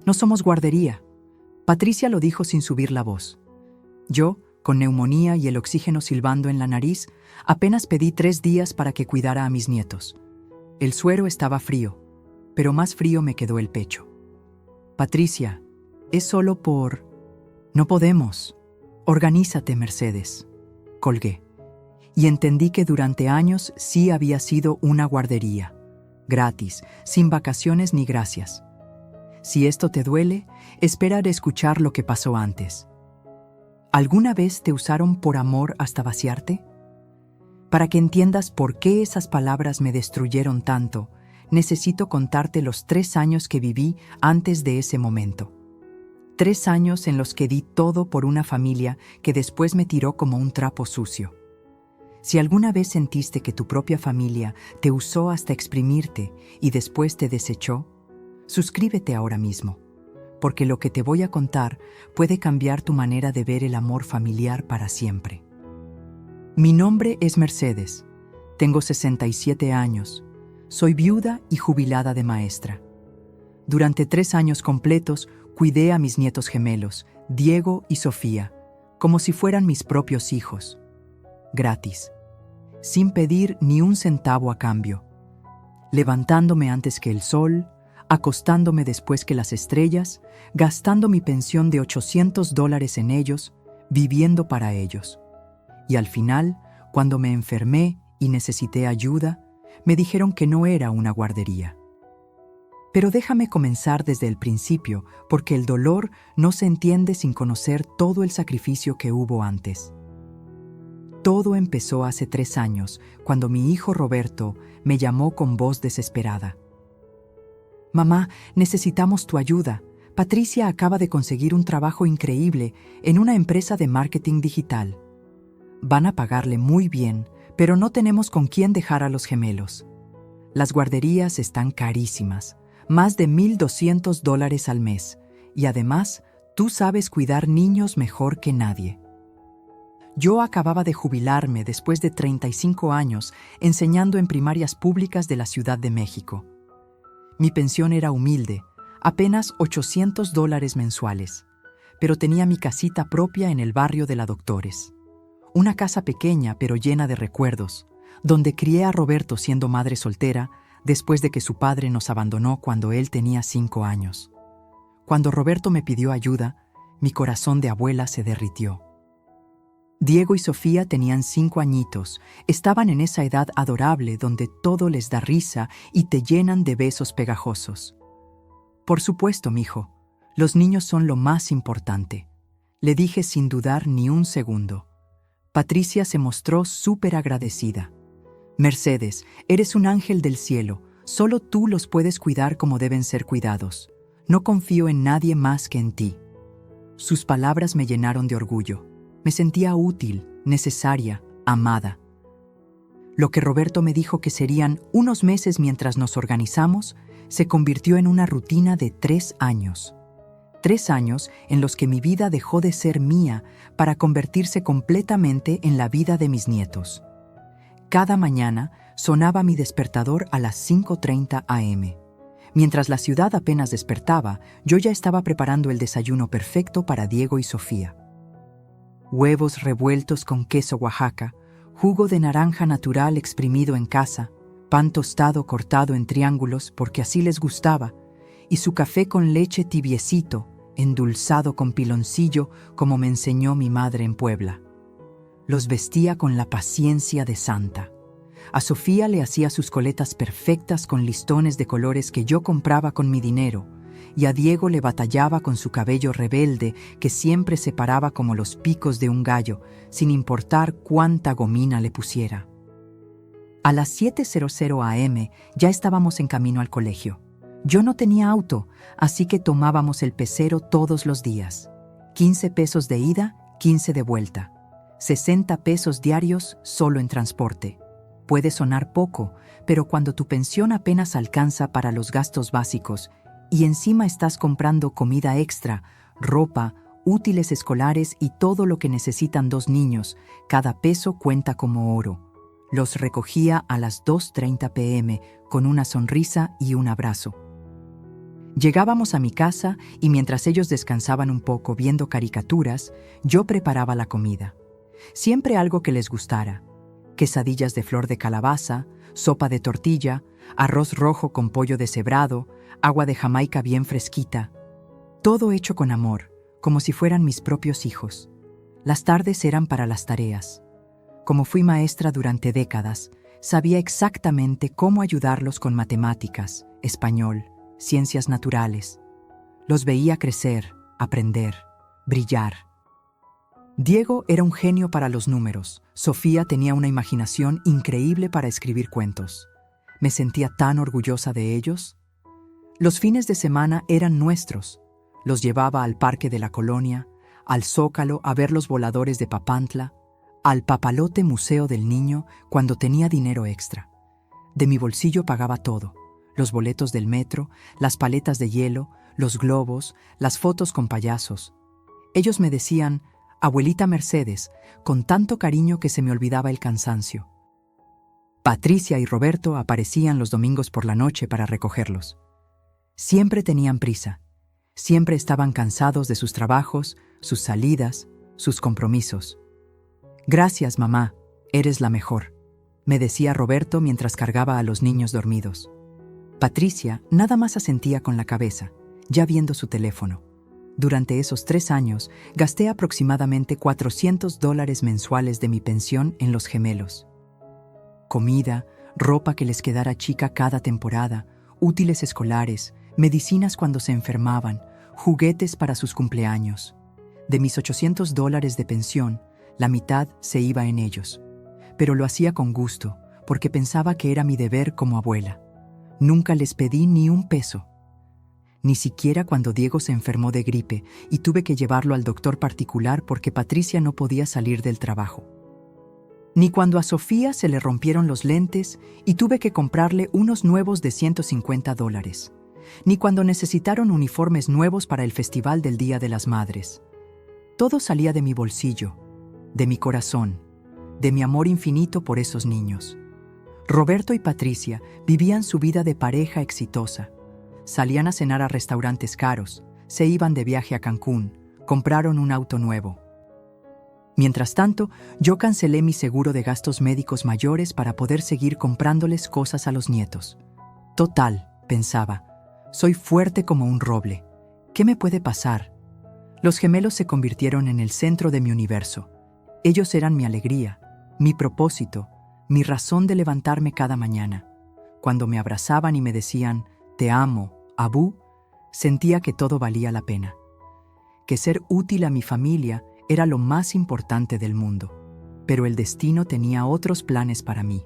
No somos guardería. Patricia lo dijo sin subir la voz. Yo, con neumonía y el oxígeno silbando en la nariz, apenas pedí 3 días para que cuidara a mis nietos. El suero estaba frío, pero más frío me quedó el pecho. Patricia, es solo por... No podemos. Organízate, Mercedes. Colgué. Y entendí que durante años sí había sido una guardería. Gratis, sin vacaciones ni gracias. Si esto te duele, espera a escuchar lo que pasó antes. ¿Alguna vez te usaron por amor hasta vaciarte? Para que entiendas por qué esas palabras me destruyeron tanto, necesito contarte los 3 años que viví antes de ese momento. 3 años en los que di todo por una familia que después me tiró como un trapo sucio. Si alguna vez sentiste que tu propia familia te usó hasta exprimirte y después te desechó, suscríbete ahora mismo, porque lo que te voy a contar puede cambiar tu manera de ver el amor familiar para siempre. Mi nombre es Mercedes, tengo 67 años, soy viuda y jubilada de maestra. Durante 3 años completos cuidé a mis nietos gemelos, Diego y Sofía, como si fueran mis propios hijos. Gratis, sin pedir ni un centavo a cambio, levantándome antes que el sol, acostándome después que las estrellas, gastando mi pensión de $800 en ellos, viviendo para ellos. Y al final, cuando me enfermé y necesité ayuda, me dijeron que no era una guardería. Pero déjame comenzar desde el principio, porque el dolor no se entiende sin conocer todo el sacrificio que hubo antes. Todo empezó hace 3 años, cuando mi hijo Roberto me llamó con voz desesperada. «Mamá, necesitamos tu ayuda. Patricia acaba de conseguir un trabajo increíble en una empresa de marketing digital. Van a pagarle muy bien, pero no tenemos con quién dejar a los gemelos. Las guarderías están carísimas, más de $1,200 al mes, y además, tú sabes cuidar niños mejor que nadie». Yo acababa de jubilarme después de 35 años enseñando en primarias públicas de la Ciudad de México. Mi pensión era humilde, apenas $800 mensuales, pero tenía mi casita propia en el barrio de la Doctores. Una casa pequeña pero llena de recuerdos, donde crié a Roberto siendo madre soltera después de que su padre nos abandonó cuando él tenía 5 años. Cuando Roberto me pidió ayuda, mi corazón de abuela se derritió. Diego y Sofía tenían 5 añitos, estaban en esa edad adorable donde todo les da risa y te llenan de besos pegajosos. Por supuesto, mijo, los niños son lo más importante, le dije sin dudar ni un segundo. Patricia se mostró súper agradecida. Mercedes, eres un ángel del cielo, solo tú los puedes cuidar como deben ser cuidados. No confío en nadie más que en ti. Sus palabras me llenaron de orgullo. Me sentía útil, necesaria, amada. Lo que Roberto me dijo que serían unos meses mientras nos organizamos, se convirtió en una rutina de 3 años. 3 años en los que mi vida dejó de ser mía para convertirse completamente en la vida de mis nietos. Cada mañana sonaba mi despertador a las 5:30 a.m. Mientras la ciudad apenas despertaba, yo ya estaba preparando el desayuno perfecto para Diego y Sofía. Huevos revueltos con queso Oaxaca, jugo de naranja natural exprimido en casa, pan tostado cortado en triángulos porque así les gustaba, y su café con leche tibiecito, endulzado con piloncillo como me enseñó mi madre en Puebla. Los vestía con la paciencia de santa. A Sofía le hacía sus coletas perfectas con listones de colores que yo compraba con mi dinero, y a Diego le batallaba con su cabello rebelde que siempre se paraba como los picos de un gallo, sin importar cuánta gomina le pusiera. A las 7:00 a.m. ya estábamos en camino al colegio. Yo no tenía auto, así que tomábamos el pecero todos los días. 15 pesos de ida, 15 de vuelta. 60 pesos diarios solo en transporte. Puede sonar poco, pero cuando tu pensión apenas alcanza para los gastos básicos y encima estás comprando comida extra, ropa, útiles escolares y todo lo que necesitan 2 niños, cada peso cuenta como oro. Los recogía a las 2:30 p.m. con una sonrisa y un abrazo. Llegábamos a mi casa y mientras ellos descansaban un poco viendo caricaturas, yo preparaba la comida. Siempre algo que les gustara: quesadillas de flor de calabaza, sopa de tortilla, arroz rojo con pollo deshebrado, agua de Jamaica bien fresquita. Todo hecho con amor, como si fueran mis propios hijos. Las tardes eran para las tareas. Como fui maestra durante décadas, sabía exactamente cómo ayudarlos con matemáticas, español, ciencias naturales. Los veía crecer, aprender, brillar. Diego era un genio para los números. Sofía tenía una imaginación increíble para escribir cuentos. Me sentía tan orgullosa de ellos. Los fines de semana eran nuestros. Los llevaba al parque de la colonia, al Zócalo a ver los voladores de Papantla, al papalote Museo del Niño cuando tenía dinero extra. De mi bolsillo pagaba todo: los boletos del metro, las paletas de hielo, los globos, las fotos con payasos. Ellos me decían «Abuelita Mercedes», con tanto cariño que se me olvidaba el cansancio. Patricia y Roberto aparecían los domingos por la noche para recogerlos. Siempre tenían prisa. Siempre estaban cansados de sus trabajos, sus salidas, sus compromisos. «Gracias, mamá, eres la mejor», me decía Roberto mientras cargaba a los niños dormidos. Patricia nada más asentía con la cabeza, ya viendo su teléfono. Durante esos 3 años, gasté aproximadamente $400 mensuales de mi pensión en los gemelos. Comida, ropa que les quedara chica cada temporada, útiles escolares, medicinas cuando se enfermaban, juguetes para sus cumpleaños. De mis $800 de pensión, la mitad se iba en ellos. Pero lo hacía con gusto, porque pensaba que era mi deber como abuela. Nunca les pedí ni un peso. Ni siquiera cuando Diego se enfermó de gripe y tuve que llevarlo al doctor particular porque Patricia no podía salir del trabajo. Ni cuando a Sofía se le rompieron los lentes y tuve que comprarle unos nuevos de $150. Ni cuando necesitaron uniformes nuevos para el Festival del Día de las Madres. Todo salía de mi bolsillo, de mi corazón, de mi amor infinito por esos niños. Roberto y Patricia vivían su vida de pareja exitosa. Salían a cenar a restaurantes caros, se iban de viaje a Cancún, compraron un auto nuevo. Mientras tanto, yo cancelé mi seguro de gastos médicos mayores para poder seguir comprándoles cosas a los nietos. Total, pensaba, soy fuerte como un roble. ¿Qué me puede pasar? Los gemelos se convirtieron en el centro de mi universo. Ellos eran mi alegría, mi propósito, mi razón de levantarme cada mañana. Cuando me abrazaban y me decían «Te amo, Abú», sentía que todo valía la pena. Que ser útil a mi familia era lo más importante del mundo. Pero el destino tenía otros planes para mí.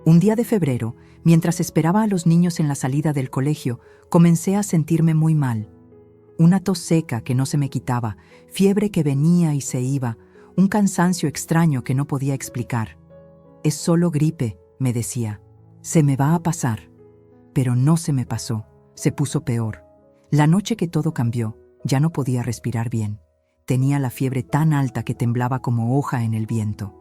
Un día de febrero, mientras esperaba a los niños en la salida del colegio, comencé a sentirme muy mal. Una tos seca que no se me quitaba, fiebre que venía y se iba, un cansancio extraño que no podía explicar. «Es solo gripe», me decía. «Se me va a pasar». Pero no se me pasó, se puso peor. La noche que todo cambió, ya no podía respirar bien. Tenía la fiebre tan alta que temblaba como hoja en el viento.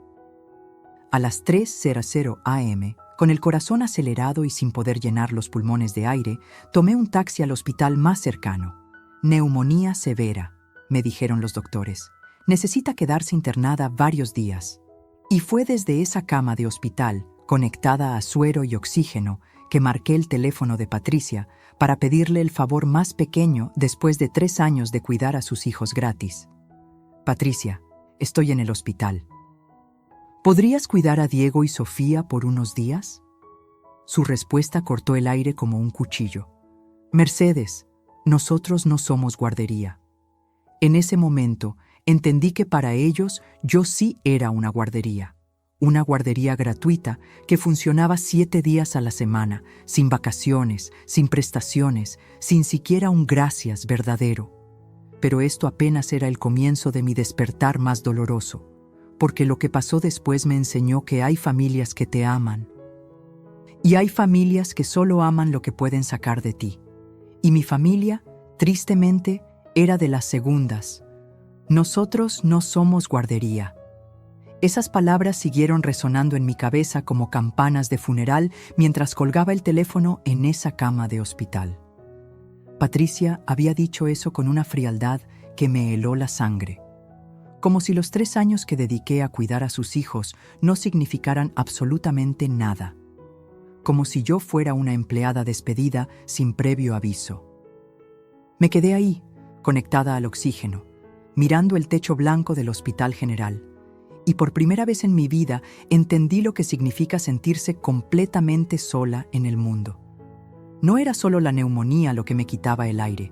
A las 3:00 am, con el corazón acelerado y sin poder llenar los pulmones de aire, tomé un taxi al hospital más cercano. «Neumonía severa», me dijeron los doctores. «Necesita quedarse internada varios días». Y fue desde esa cama de hospital, conectada a suero y oxígeno, que marqué el teléfono de Patricia para pedirle el favor más pequeño después de 3 años de cuidar a sus hijos gratis. «Patricia, estoy en el hospital. ¿Podrías cuidar a Diego y Sofía por unos días?» Su respuesta cortó el aire como un cuchillo. «Mercedes, nosotros no somos guardería». En ese momento entendí que para ellos yo sí era una guardería gratuita que funcionaba 7 días a la semana, sin vacaciones, sin prestaciones, sin siquiera un gracias verdadero. Pero esto apenas era el comienzo de mi despertar más doloroso, porque lo que pasó después me enseñó que hay familias que te aman. Y hay familias que solo aman lo que pueden sacar de ti. Y mi familia, tristemente, era de las segundas. Nosotros no somos guardería. Esas palabras siguieron resonando en mi cabeza como campanas de funeral mientras colgaba el teléfono en esa cama de hospital. Patricia había dicho eso con una frialdad que me heló la sangre, como si los 3 años que dediqué a cuidar a sus hijos no significaran absolutamente nada, como si yo fuera una empleada despedida sin previo aviso. Me quedé ahí, conectada al oxígeno, mirando el techo blanco del Hospital General, y por primera vez en mi vida entendí lo que significa sentirse completamente sola en el mundo. No era solo la neumonía lo que me quitaba el aire,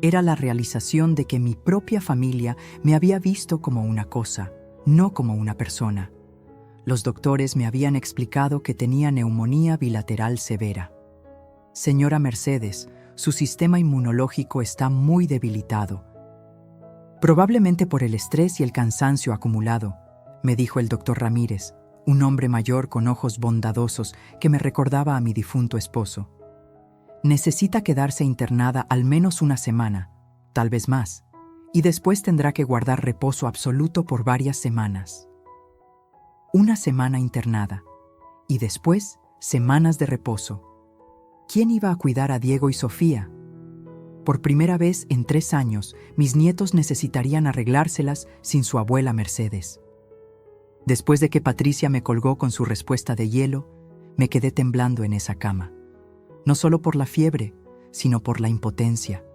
era la realización de que mi propia familia me había visto como una cosa, no como una persona. Los doctores me habían explicado que tenía neumonía bilateral severa. Señora Mercedes, su sistema inmunológico está muy debilitado. Probablemente por el estrés y el cansancio acumulado, me dijo el doctor Ramírez, un hombre mayor con ojos bondadosos que me recordaba a mi difunto esposo. Necesita quedarse internada al menos una semana, tal vez más, y después tendrá que guardar reposo absoluto por varias semanas. Una semana internada, y después semanas de reposo. ¿Quién iba a cuidar a Diego y Sofía? Por primera vez en 3 años, mis nietos necesitarían arreglárselas sin su abuela Mercedes. Después de que Patricia me colgó con su respuesta de hielo, me quedé temblando en esa cama. No solo por la fiebre, sino por la impotencia.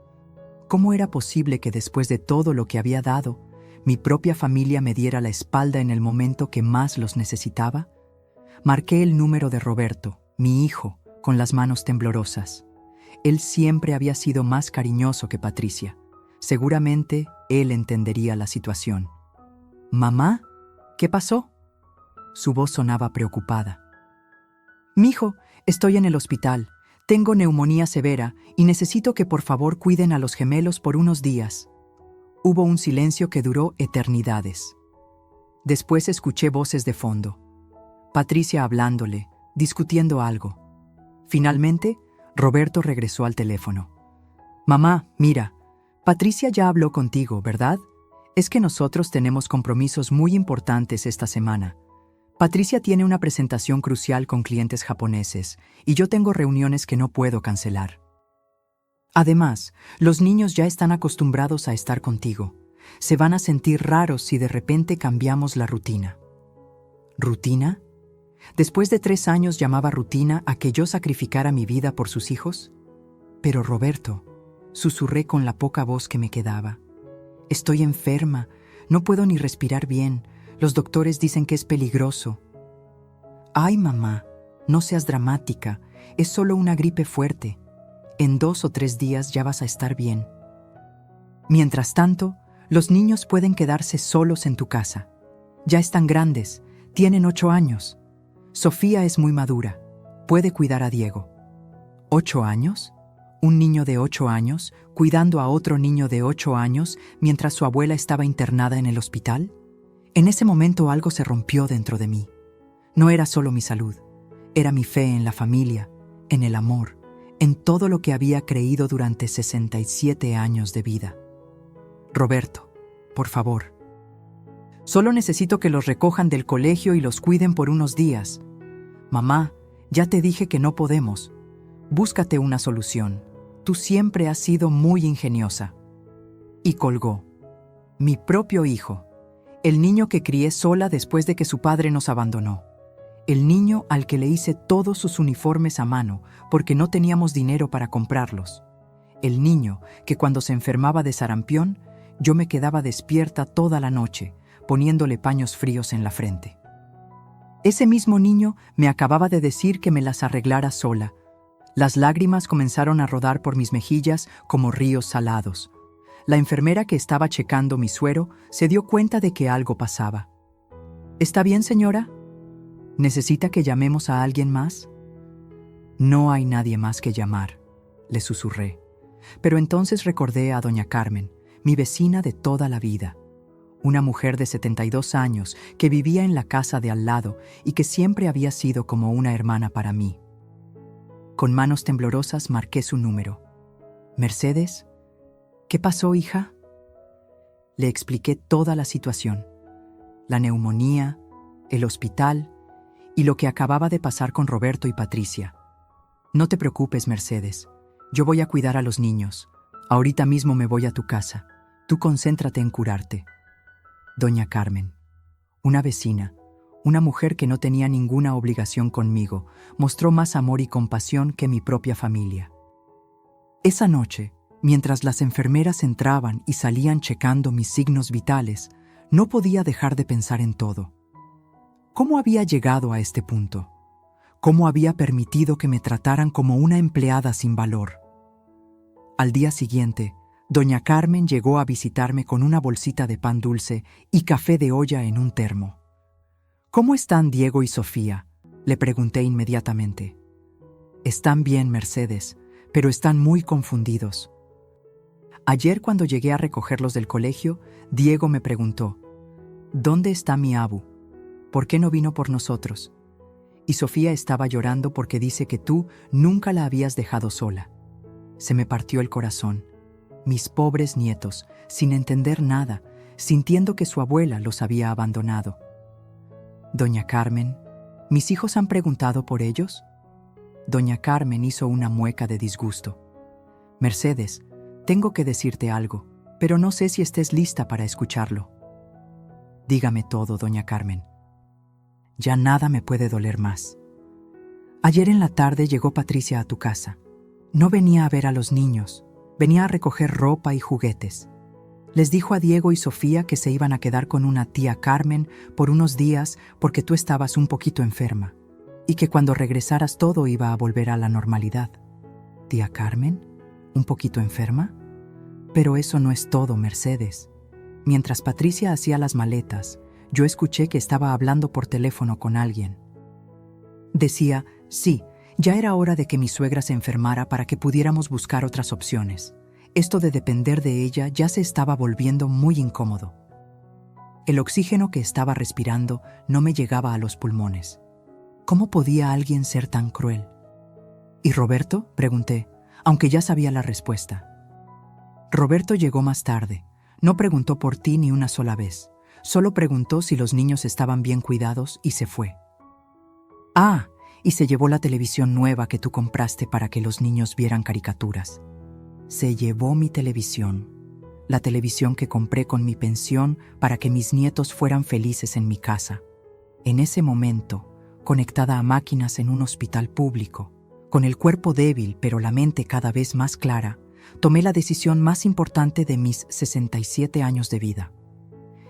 ¿Cómo era posible que después de todo lo que había dado, mi propia familia me diera la espalda en el momento que más los necesitaba? Marqué el número de Roberto, mi hijo, con las manos temblorosas. Él siempre había sido más cariñoso que Patricia. Seguramente él entendería la situación. «¿Mamá? ¿Qué pasó?» Su voz sonaba preocupada. «Mijo, estoy en el hospital. Tengo neumonía severa y necesito que por favor cuiden a los gemelos por unos días». Hubo un silencio que duró eternidades. Después escuché voces de fondo. Patricia hablándole, discutiendo algo. Finalmente, Roberto regresó al teléfono. «Mamá, mira, Patricia ya habló contigo, ¿verdad? Es que nosotros tenemos compromisos muy importantes esta semana. Patricia tiene una presentación crucial con clientes japoneses y yo tengo reuniones que no puedo cancelar. Además, los niños ya están acostumbrados a estar contigo. Se van a sentir raros si de repente cambiamos la rutina». ¿Rutina? ¿Después de 3 años llamaba rutina a que yo sacrificara mi vida por sus hijos? «Pero Roberto», susurré con la poca voz que me quedaba, «estoy enferma, no puedo ni respirar bien. Los doctores dicen que es peligroso». «Ay, mamá, no seas dramática, es solo una gripe fuerte. En 2 o 3 días ya vas a estar bien. Mientras tanto, los niños pueden quedarse solos en tu casa. Ya están grandes, tienen 8 años. Sofía es muy madura, puede cuidar a Diego». ¿8 años? ¿Un niño de 8 años cuidando a otro niño de 8 años mientras su abuela estaba internada en el hospital? En ese momento algo se rompió dentro de mí. No era solo mi salud, era mi fe en la familia, en el amor, en todo lo que había creído durante 67 años de vida. «Roberto, por favor. Solo necesito que los recojan del colegio y los cuiden por unos días. Mamá, ya te dije que no podemos. Búscate una solución. Tú siempre has sido muy ingeniosa». Y colgó. Mi propio hijo. El niño que crié sola después de que su padre nos abandonó. El niño al que le hice todos sus uniformes a mano porque no teníamos dinero para comprarlos. El niño que cuando se enfermaba de sarampión, yo me quedaba despierta toda la noche, poniéndole paños fríos en la frente. Ese mismo niño me acababa de decir que me las arreglara sola. Las lágrimas comenzaron a rodar por mis mejillas como ríos salados. La enfermera que estaba checando mi suero se dio cuenta de que algo pasaba. «¿Está bien, señora? ¿Necesita que llamemos a alguien más?» «No hay nadie más que llamar», le susurré. Pero entonces recordé a doña Carmen, mi vecina de toda la vida. Una mujer de 72 años que vivía en la casa de al lado y que siempre había sido como una hermana para mí. Con manos temblorosas marqué su número. «Mercedes, ¿qué pasó, hija?» Le expliqué toda la situación. La neumonía, el hospital y lo que acababa de pasar con Roberto y Patricia. «No te preocupes, Mercedes. Yo voy a cuidar a los niños. Ahorita mismo me voy a tu casa. Tú concéntrate en curarte. Doña Carmen, una vecina, una mujer que no tenía ninguna obligación conmigo, mostró más amor y compasión que mi propia familia. Esa noche, mientras las enfermeras entraban y salían checando mis signos vitales, no podía dejar de pensar en todo. ¿Cómo había llegado a este punto? ¿Cómo había permitido que me trataran como una empleada sin valor? Al día siguiente, doña Carmen llegó a visitarme con una bolsita de pan dulce y café de olla en un termo. ¿Cómo están Diego y Sofía?, le pregunté inmediatamente. Están bien, Mercedes, pero están muy confundidos. Ayer cuando llegué a recogerlos del colegio, Diego me preguntó, ¿dónde está mi abu? ¿Por qué no vino por nosotros? Y Sofía estaba llorando porque dice que tú nunca la habías dejado sola. Se me partió el corazón. Mis pobres nietos, sin entender nada, sintiendo que su abuela los había abandonado. Doña Carmen, ¿mis hijos han preguntado por ellos? Doña Carmen hizo una mueca de disgusto. Mercedes, tengo que decirte algo, pero no sé si estés lista para escucharlo. Dígame todo, doña Carmen. Ya nada me puede doler más. Ayer en la tarde llegó Patricia a tu casa. No venía a ver a los niños, venía a recoger ropa y juguetes. Les dijo a Diego y Sofía que se iban a quedar con una tía Carmen por unos días porque tú estabas un poquito enferma y que cuando regresaras todo iba a volver a la normalidad. ¿Tía Carmen? ¿Un poquito enferma? Pero eso no es todo, Mercedes. Mientras Patricia hacía las maletas, yo escuché que estaba hablando por teléfono con alguien. Decía, sí, ya era hora de que mi suegra se enfermara para que pudiéramos buscar otras opciones. Esto de depender de ella ya se estaba volviendo muy incómodo. El oxígeno que estaba respirando no me llegaba a los pulmones. ¿Cómo podía alguien ser tan cruel? ¿Y Roberto?, pregunté, aunque ya sabía la respuesta. Roberto llegó más tarde. No preguntó por ti ni una sola vez. Solo preguntó si los niños estaban bien cuidados y se fue. Ah, y se llevó la televisión nueva que tú compraste para que los niños vieran caricaturas. Se llevó mi televisión, la televisión que compré con mi pensión para que mis nietos fueran felices en mi casa. En ese momento, conectada a máquinas en un hospital público, con el cuerpo débil pero la mente cada vez más clara, tomé la decisión más importante de mis 67 años de vida.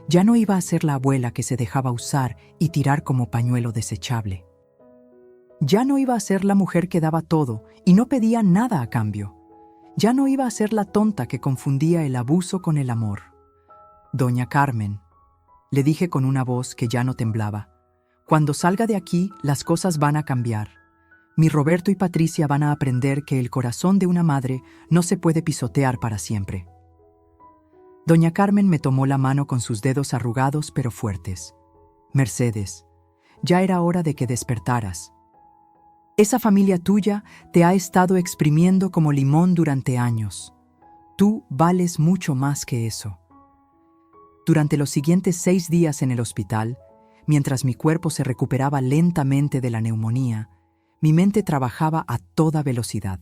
Ya no iba a ser la abuela que se dejaba usar y tirar como pañuelo desechable. Ya no iba a ser la mujer que daba todo y no pedía nada a cambio. Ya no iba a ser la tonta que confundía el abuso con el amor. Doña Carmen, le dije con una voz que ya no temblaba, cuando salga de aquí, las cosas van a cambiar. Mi Roberto y Patricia van a aprender que el corazón de una madre no se puede pisotear para siempre. Doña Carmen me tomó la mano con sus dedos arrugados pero fuertes. Mercedes, ya era hora de que despertaras. Esa familia tuya te ha estado exprimiendo como limón durante años. Tú vales mucho más que eso. Durante los siguientes 6 días en el hospital, mientras mi cuerpo se recuperaba lentamente de la neumonía, mi mente trabajaba a toda velocidad.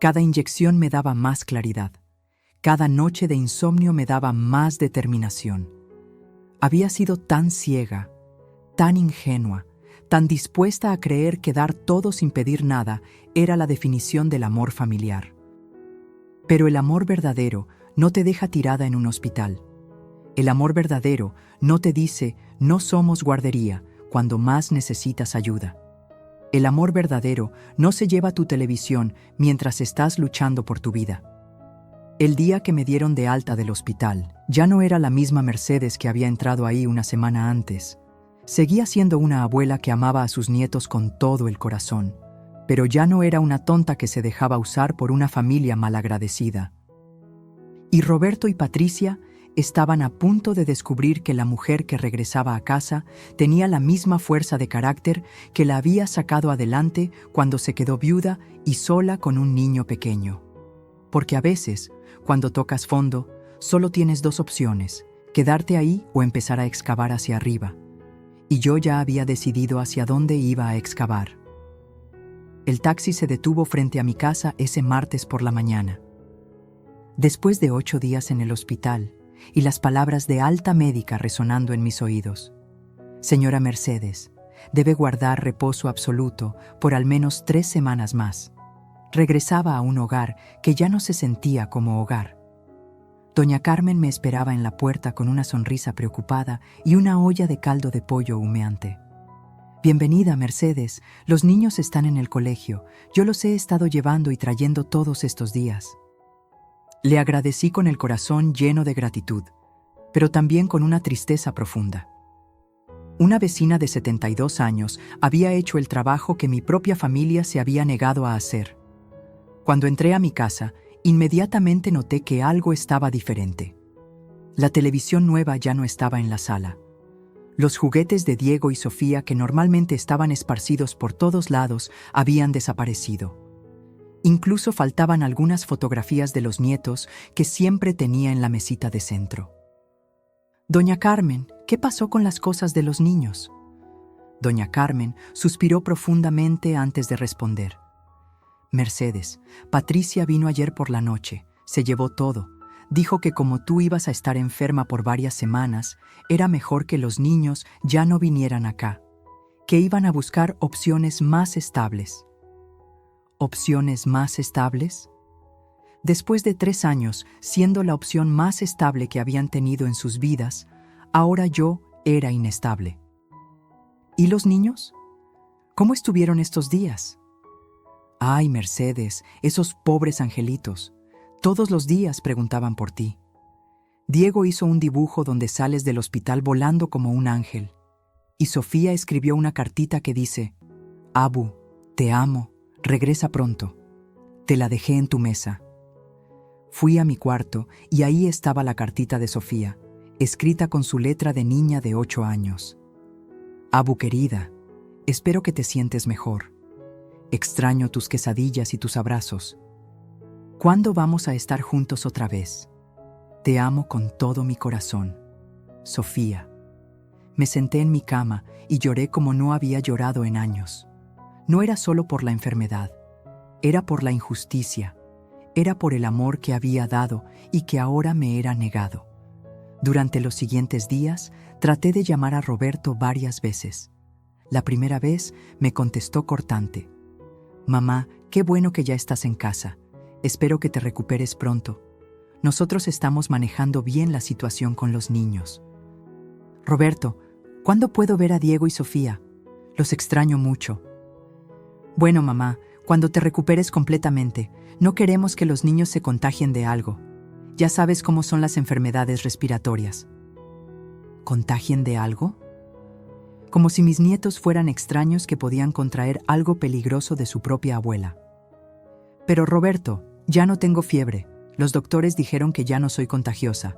Cada inyección me daba más claridad. Cada noche de insomnio me daba más determinación. Había sido tan ciega, tan ingenua, tan dispuesta a creer que dar todo sin pedir nada era la definición del amor familiar. Pero el amor verdadero no te deja tirada en un hospital. El amor verdadero no te dice, no somos guardería, cuando más necesitas ayuda. El amor verdadero no se lleva tu televisión mientras estás luchando por tu vida. El día que me dieron de alta del hospital, ya no era la misma Mercedes que había entrado ahí una semana antes. Seguía siendo una abuela que amaba a sus nietos con todo el corazón, pero ya no era una tonta que se dejaba usar por una familia malagradecida. Y Roberto y Patricia estaban a punto de descubrir que la mujer que regresaba a casa tenía la misma fuerza de carácter que la había sacado adelante cuando se quedó viuda y sola con un niño pequeño. Porque a veces, cuando tocas fondo, solo tienes 2 opciones, quedarte ahí o empezar a excavar hacia arriba. Y yo ya había decidido hacia dónde iba a excavar. El taxi se detuvo frente a mi casa ese martes por la mañana. Después de 8 días en el hospital y las palabras de alta médica resonando en mis oídos: Señora Mercedes, debe guardar reposo absoluto por al menos 3 semanas más. Regresaba a un hogar que ya no se sentía como hogar. Doña Carmen me esperaba en la puerta con una sonrisa preocupada y una olla de caldo de pollo humeante. Bienvenida, Mercedes. Los niños están en el colegio. Yo los he estado llevando y trayendo todos estos días. Le agradecí con el corazón lleno de gratitud, pero también con una tristeza profunda. Una vecina de 72 años había hecho el trabajo que mi propia familia se había negado a hacer. Cuando entré a mi casa, inmediatamente noté que algo estaba diferente. La televisión nueva ya no estaba en la sala. Los juguetes de Diego y Sofía, que normalmente estaban esparcidos por todos lados, habían desaparecido. Incluso faltaban algunas fotografías de los nietos que siempre tenía en la mesita de centro. Doña Carmen, ¿qué pasó con las cosas de los niños? Doña Carmen suspiró profundamente antes de responder. Mercedes, Patricia vino ayer por la noche, se llevó todo. Dijo que como tú ibas a estar enferma por varias semanas, era mejor que los niños ya no vinieran acá, que iban a buscar opciones más estables. ¿Opciones más estables? Después de 3 años, siendo la opción más estable que habían tenido en sus vidas, ahora yo era inestable. ¿Y los niños? ¿Cómo estuvieron estos días? Ay, Mercedes, esos pobres angelitos. Todos los días preguntaban por ti. Diego hizo un dibujo donde sales del hospital volando como un ángel. Y Sofía escribió una cartita que dice: Abu, te amo, regresa pronto. Te la dejé en tu mesa. Fui a mi cuarto y ahí estaba la cartita de Sofía, escrita con su letra de niña de 8 años. Abu querida, espero que te sientes mejor. Extraño tus quesadillas y tus abrazos. ¿Cuándo vamos a estar juntos otra vez? Te amo con todo mi corazón. Sofía. Me senté en mi cama y lloré como no había llorado en años. No era solo por la enfermedad, era por la injusticia, era por el amor que había dado y que ahora me era negado. Durante los siguientes días, traté de llamar a Roberto varias veces. La primera vez me contestó cortante: Mamá, qué bueno que ya estás en casa. Espero que te recuperes pronto. Nosotros estamos manejando bien la situación con los niños. Roberto, ¿cuándo puedo ver a Diego y Sofía? Los extraño mucho. Bueno, mamá, cuando te recuperes completamente. No queremos que los niños se contagien de algo. Ya sabes cómo son las enfermedades respiratorias. ¿Contagien de algo? Como si mis nietos fueran extraños que podían contraer algo peligroso de su propia abuela. Pero Roberto, ya no tengo fiebre. Los doctores dijeron que ya no soy contagiosa.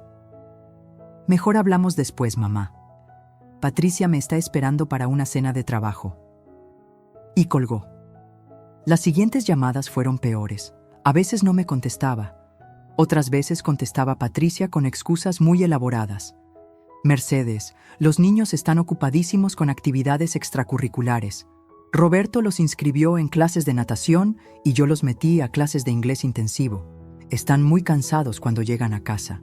Mejor hablamos después, mamá. Patricia me está esperando para una cena de trabajo. Y colgó. Las siguientes llamadas fueron peores. A veces no me contestaba. Otras veces contestaba Patricia con excusas muy elaboradas. Mercedes, los niños están ocupadísimos con actividades extracurriculares. Roberto los inscribió en clases de natación y yo los metí a clases de inglés intensivo. Están muy cansados cuando llegan a casa.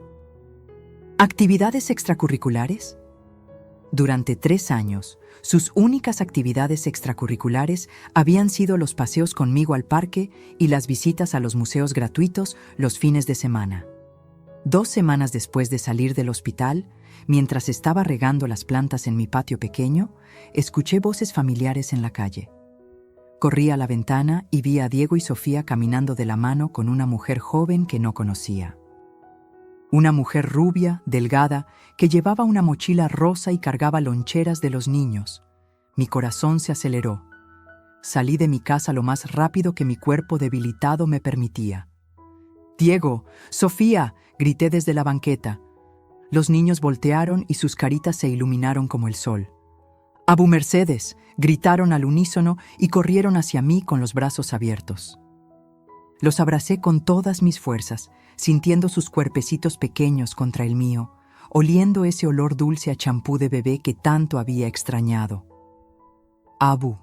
¿Actividades extracurriculares? Durante 3 años, sus únicas actividades extracurriculares habían sido los paseos conmigo al parque y las visitas a los museos gratuitos los fines de semana. 2 semanas después de salir del hospital, mientras estaba regando las plantas en mi patio pequeño, escuché voces familiares en la calle. Corrí a la ventana y vi a Diego y Sofía caminando de la mano con una mujer joven que no conocía. Una mujer rubia, delgada, que llevaba una mochila rosa y cargaba loncheras de los niños. Mi corazón se aceleró. Salí de mi casa lo más rápido que mi cuerpo debilitado me permitía. «Diego, Sofía», grité desde la banqueta. Los niños voltearon y sus caritas se iluminaron como el sol. «Abu Mercedes», gritaron al unísono y corrieron hacia mí con los brazos abiertos. Los abracé con todas mis fuerzas, sintiendo sus cuerpecitos pequeños contra el mío, oliendo ese olor dulce a champú de bebé que tanto había extrañado. «Abu,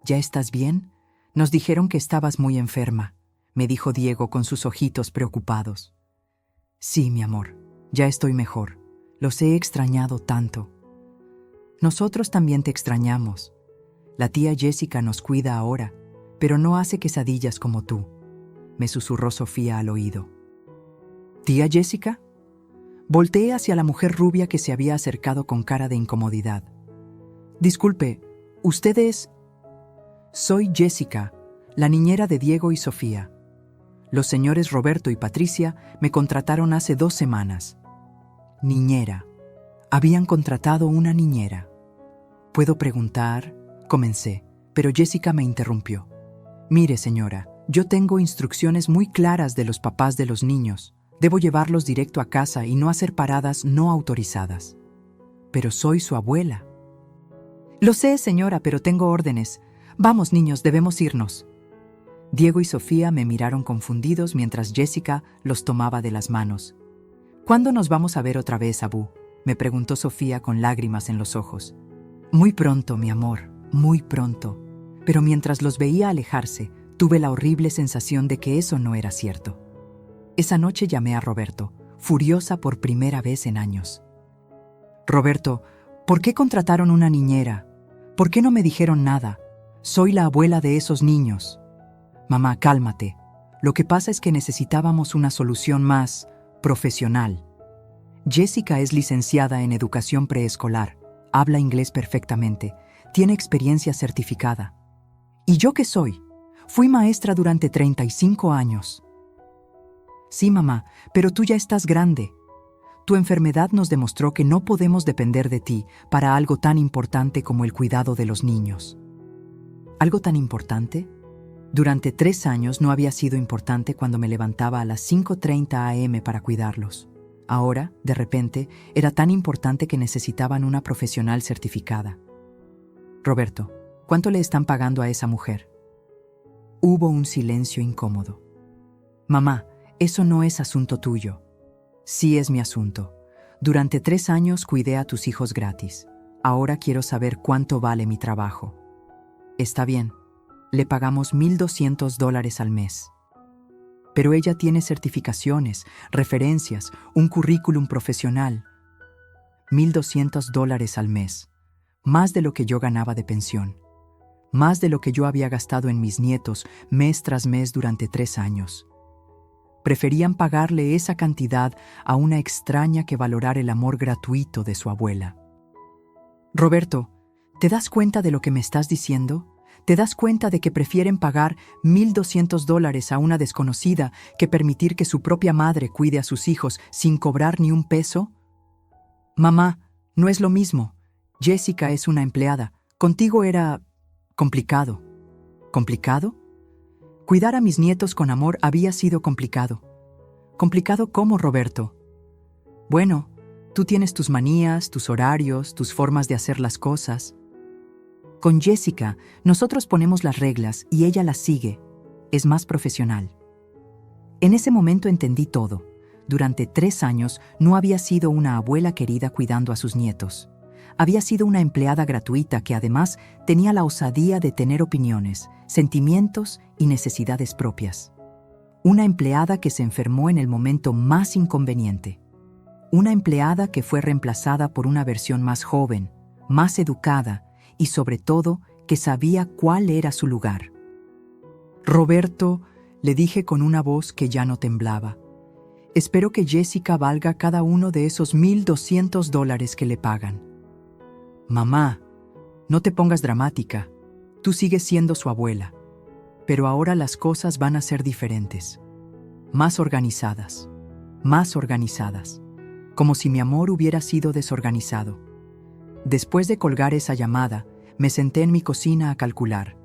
¿ya estás bien? Nos dijeron que estabas muy enferma, me dijo Diego con sus ojitos preocupados. Sí, mi amor, ya estoy mejor. Los he extrañado tanto. Nosotros también te extrañamos. La tía Jessica nos cuida ahora, pero no hace quesadillas como tú, me susurró Sofía al oído. ¿Tía Jessica? Volteé hacia la mujer rubia que se había acercado con cara de incomodidad. Disculpe, ¿usted es? Soy Jessica, la niñera de Diego y Sofía. Los señores Roberto y Patricia me contrataron hace 2 semanas. Niñera. Habían contratado una niñera. ¿Puedo preguntar? Comencé, pero Jessica me interrumpió. Mire, señora, yo tengo instrucciones muy claras de los papás de los niños. Debo llevarlos directo a casa y no hacer paradas no autorizadas. Pero soy su abuela. Lo sé, señora, pero tengo órdenes. Vamos, niños, debemos irnos. Diego y Sofía me miraron confundidos mientras Jessica los tomaba de las manos. ¿Cuándo nos vamos a ver otra vez, Abú?, me preguntó Sofía con lágrimas en los ojos. Muy pronto, mi amor, muy pronto. Pero mientras los veía alejarse, tuve la horrible sensación de que eso no era cierto. Esa noche llamé a Roberto, furiosa por primera vez en años. Roberto, ¿por qué contrataron una niñera? ¿Por qué no me dijeron nada? Soy la abuela de esos niños. Mamá, cálmate. Lo que pasa es que necesitábamos una solución más profesional. Jessica es licenciada en educación preescolar, habla inglés perfectamente, tiene experiencia certificada. ¿Y yo qué soy? Fui maestra durante 35 años. Sí, mamá, pero tú ya estás grande. Tu enfermedad nos demostró que no podemos depender de ti para algo tan importante como el cuidado de los niños. ¿Algo tan importante? Durante 3 años no había sido importante cuando me levantaba a las 5:30 a.m. para cuidarlos. Ahora, de repente, era tan importante que necesitaban una profesional certificada. Roberto, ¿cuánto le están pagando a esa mujer? Hubo un silencio incómodo. Mamá, eso no es asunto tuyo. Sí es mi asunto. Durante 3 años cuidé a tus hijos gratis. Ahora quiero saber cuánto vale mi trabajo. Está bien. Le pagamos $1,200 al mes. Pero ella tiene certificaciones, referencias, un currículum profesional. $1,200 al mes. Más de lo que yo ganaba de pensión. Más de lo que yo había gastado en mis nietos mes tras mes durante 3 años. Preferían pagarle esa cantidad a una extraña que valorara el amor gratuito de su abuela. Roberto, ¿te das cuenta de lo que me estás diciendo? ¿Te das cuenta de que prefieren pagar $1,200 a una desconocida que permitir que su propia madre cuide a sus hijos sin cobrar ni un peso? Mamá, no es lo mismo. Jessica es una empleada. Contigo era complicado. ¿Complicado? Cuidar a mis nietos con amor había sido complicado. ¿Complicado cómo, Roberto? Bueno, tú tienes tus manías, tus horarios, tus formas de hacer las cosas. Con Jessica, nosotros ponemos las reglas y ella las sigue. Es más profesional. En ese momento entendí todo. Durante 3 años no había sido una abuela querida cuidando a sus nietos. Había sido una empleada gratuita que además tenía la osadía de tener opiniones, sentimientos y necesidades propias. Una empleada que se enfermó en el momento más inconveniente. Una empleada que fue reemplazada por una versión más joven, más educada y sobre todo que sabía cuál era su lugar. Roberto, le dije con una voz que ya no temblaba, espero que Jessica valga cada uno de esos $1,200 que le pagan. Mamá, no te pongas dramática, tú sigues siendo su abuela, pero ahora las cosas van a ser diferentes, más organizadas, como si mi amor hubiera sido desorganizado. Después de colgar esa llamada, me senté en mi cocina a calcular.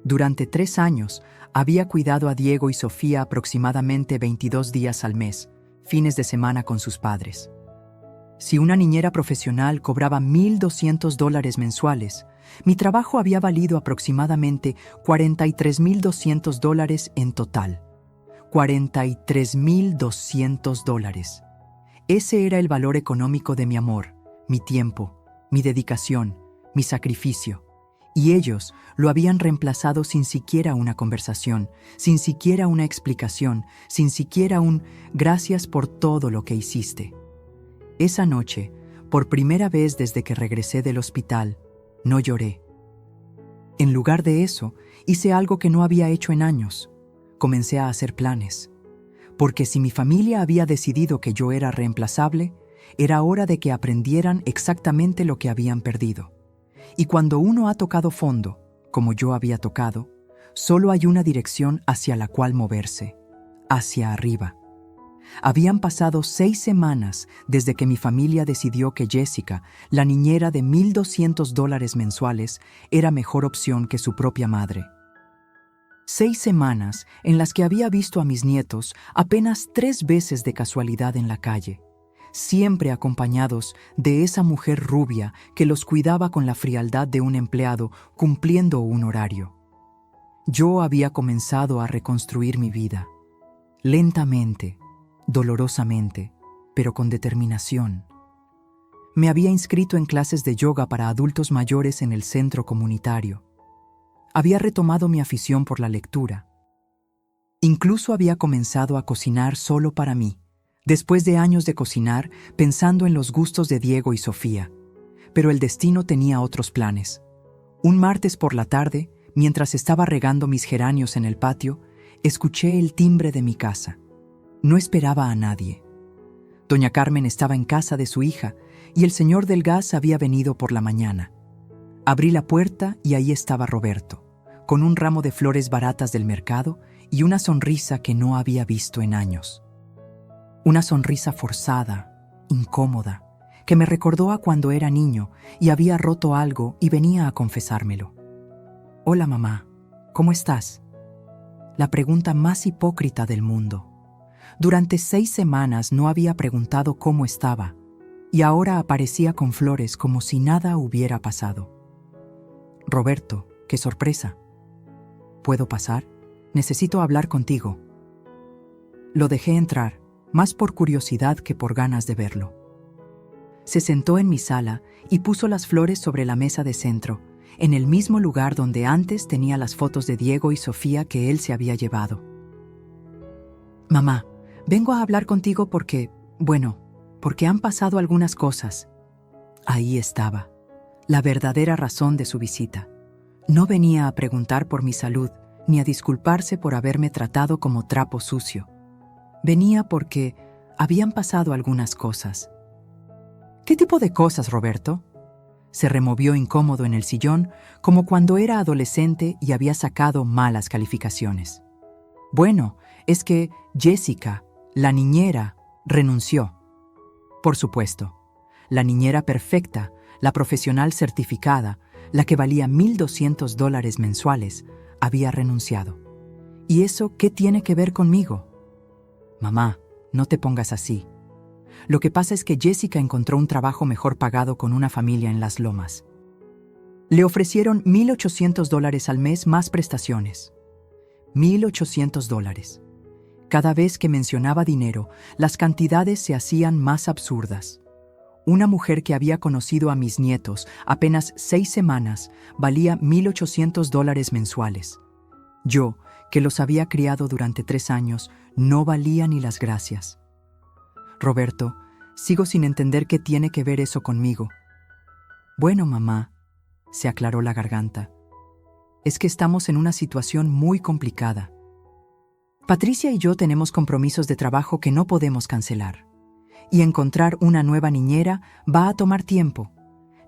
Durante 3 años, había cuidado a Diego y Sofía aproximadamente 22 días al mes, fines de semana con sus padres. Si una niñera profesional cobraba $1,200 mensuales, mi trabajo había valido aproximadamente $43,200 en total. $43,200. Ese era el valor económico de mi amor, mi tiempo, mi dedicación, mi sacrificio. Y ellos lo habían reemplazado sin siquiera una conversación, sin siquiera una explicación, sin siquiera un gracias por todo lo que hiciste. Esa noche, por primera vez desde que regresé del hospital, no lloré. En lugar de eso, hice algo que no había hecho en años. Comencé a hacer planes. Porque si mi familia había decidido que yo era reemplazable, era hora de que aprendieran exactamente lo que habían perdido. Y cuando uno ha tocado fondo, como yo había tocado, solo hay una dirección hacia la cual moverse, hacia arriba. Habían pasado 6 semanas desde que mi familia decidió que Jessica, la niñera de $1,200 mensuales, era mejor opción que su propia madre. 6 semanas en las que había visto a mis nietos apenas 3 veces de casualidad en la calle, siempre acompañados de esa mujer rubia que los cuidaba con la frialdad de un empleado cumpliendo un horario. Yo había comenzado a reconstruir mi vida, lentamente, dolorosamente, pero con determinación. Me había inscrito en clases de yoga para adultos mayores en el centro comunitario. Había retomado mi afición por la lectura. Incluso había comenzado a cocinar solo para mí, después de años de cocinar pensando en los gustos de Diego y Sofía. Pero el destino tenía otros planes. Un martes por la tarde, mientras estaba regando mis geranios en el patio, escuché el timbre de mi casa. No esperaba a nadie. Doña Carmen estaba en casa de su hija y el señor del gas había venido por la mañana. Abrí la puerta y ahí estaba Roberto, con un ramo de flores baratas del mercado y una sonrisa que no había visto en años. Una sonrisa forzada, incómoda, que me recordó a cuando era niño y había roto algo y venía a confesármelo. «Hola, mamá, ¿cómo estás?». La pregunta más hipócrita del mundo. Durante 6 semanas no había preguntado cómo estaba, y ahora aparecía con flores como si nada hubiera pasado. «Roberto, qué sorpresa. ¿Puedo pasar? Necesito hablar contigo». Lo dejé entrar, más por curiosidad que por ganas de verlo. Se sentó en mi sala y puso las flores sobre la mesa de centro, en el mismo lugar donde antes tenía las fotos de Diego y Sofía que él se había llevado. «Mamá, vengo a hablar contigo porque han pasado algunas cosas». Ahí estaba, la verdadera razón de su visita. No venía a preguntar por mi salud, ni a disculparse por haberme tratado como trapo sucio. Venía porque habían pasado algunas cosas. «¿Qué tipo de cosas, Roberto?». Se removió incómodo en el sillón, como cuando era adolescente y había sacado malas calificaciones. «Bueno, es que Jessica, la niñera, renunció». Por supuesto, la niñera perfecta, la profesional certificada, la que valía $1,200 mensuales, había renunciado. ¿Y eso qué tiene que ver conmigo? «Mamá, no te pongas así. Lo que pasa es que Jessica encontró un trabajo mejor pagado con una familia en Las Lomas. Le ofrecieron $1,800 al mes más prestaciones. $1,800. Cada vez que mencionaba dinero, las cantidades se hacían más absurdas. Una mujer que había conocido a mis nietos apenas 6 semanas valía $1,800 mensuales. Yo, que los había criado durante 3 años, no valía ni las gracias. «Roberto, sigo sin entender qué tiene que ver eso conmigo». «Bueno, mamá», se aclaró la garganta, «es que estamos en una situación muy complicada. Patricia y yo tenemos compromisos de trabajo que no podemos cancelar. Y encontrar una nueva niñera va a tomar tiempo.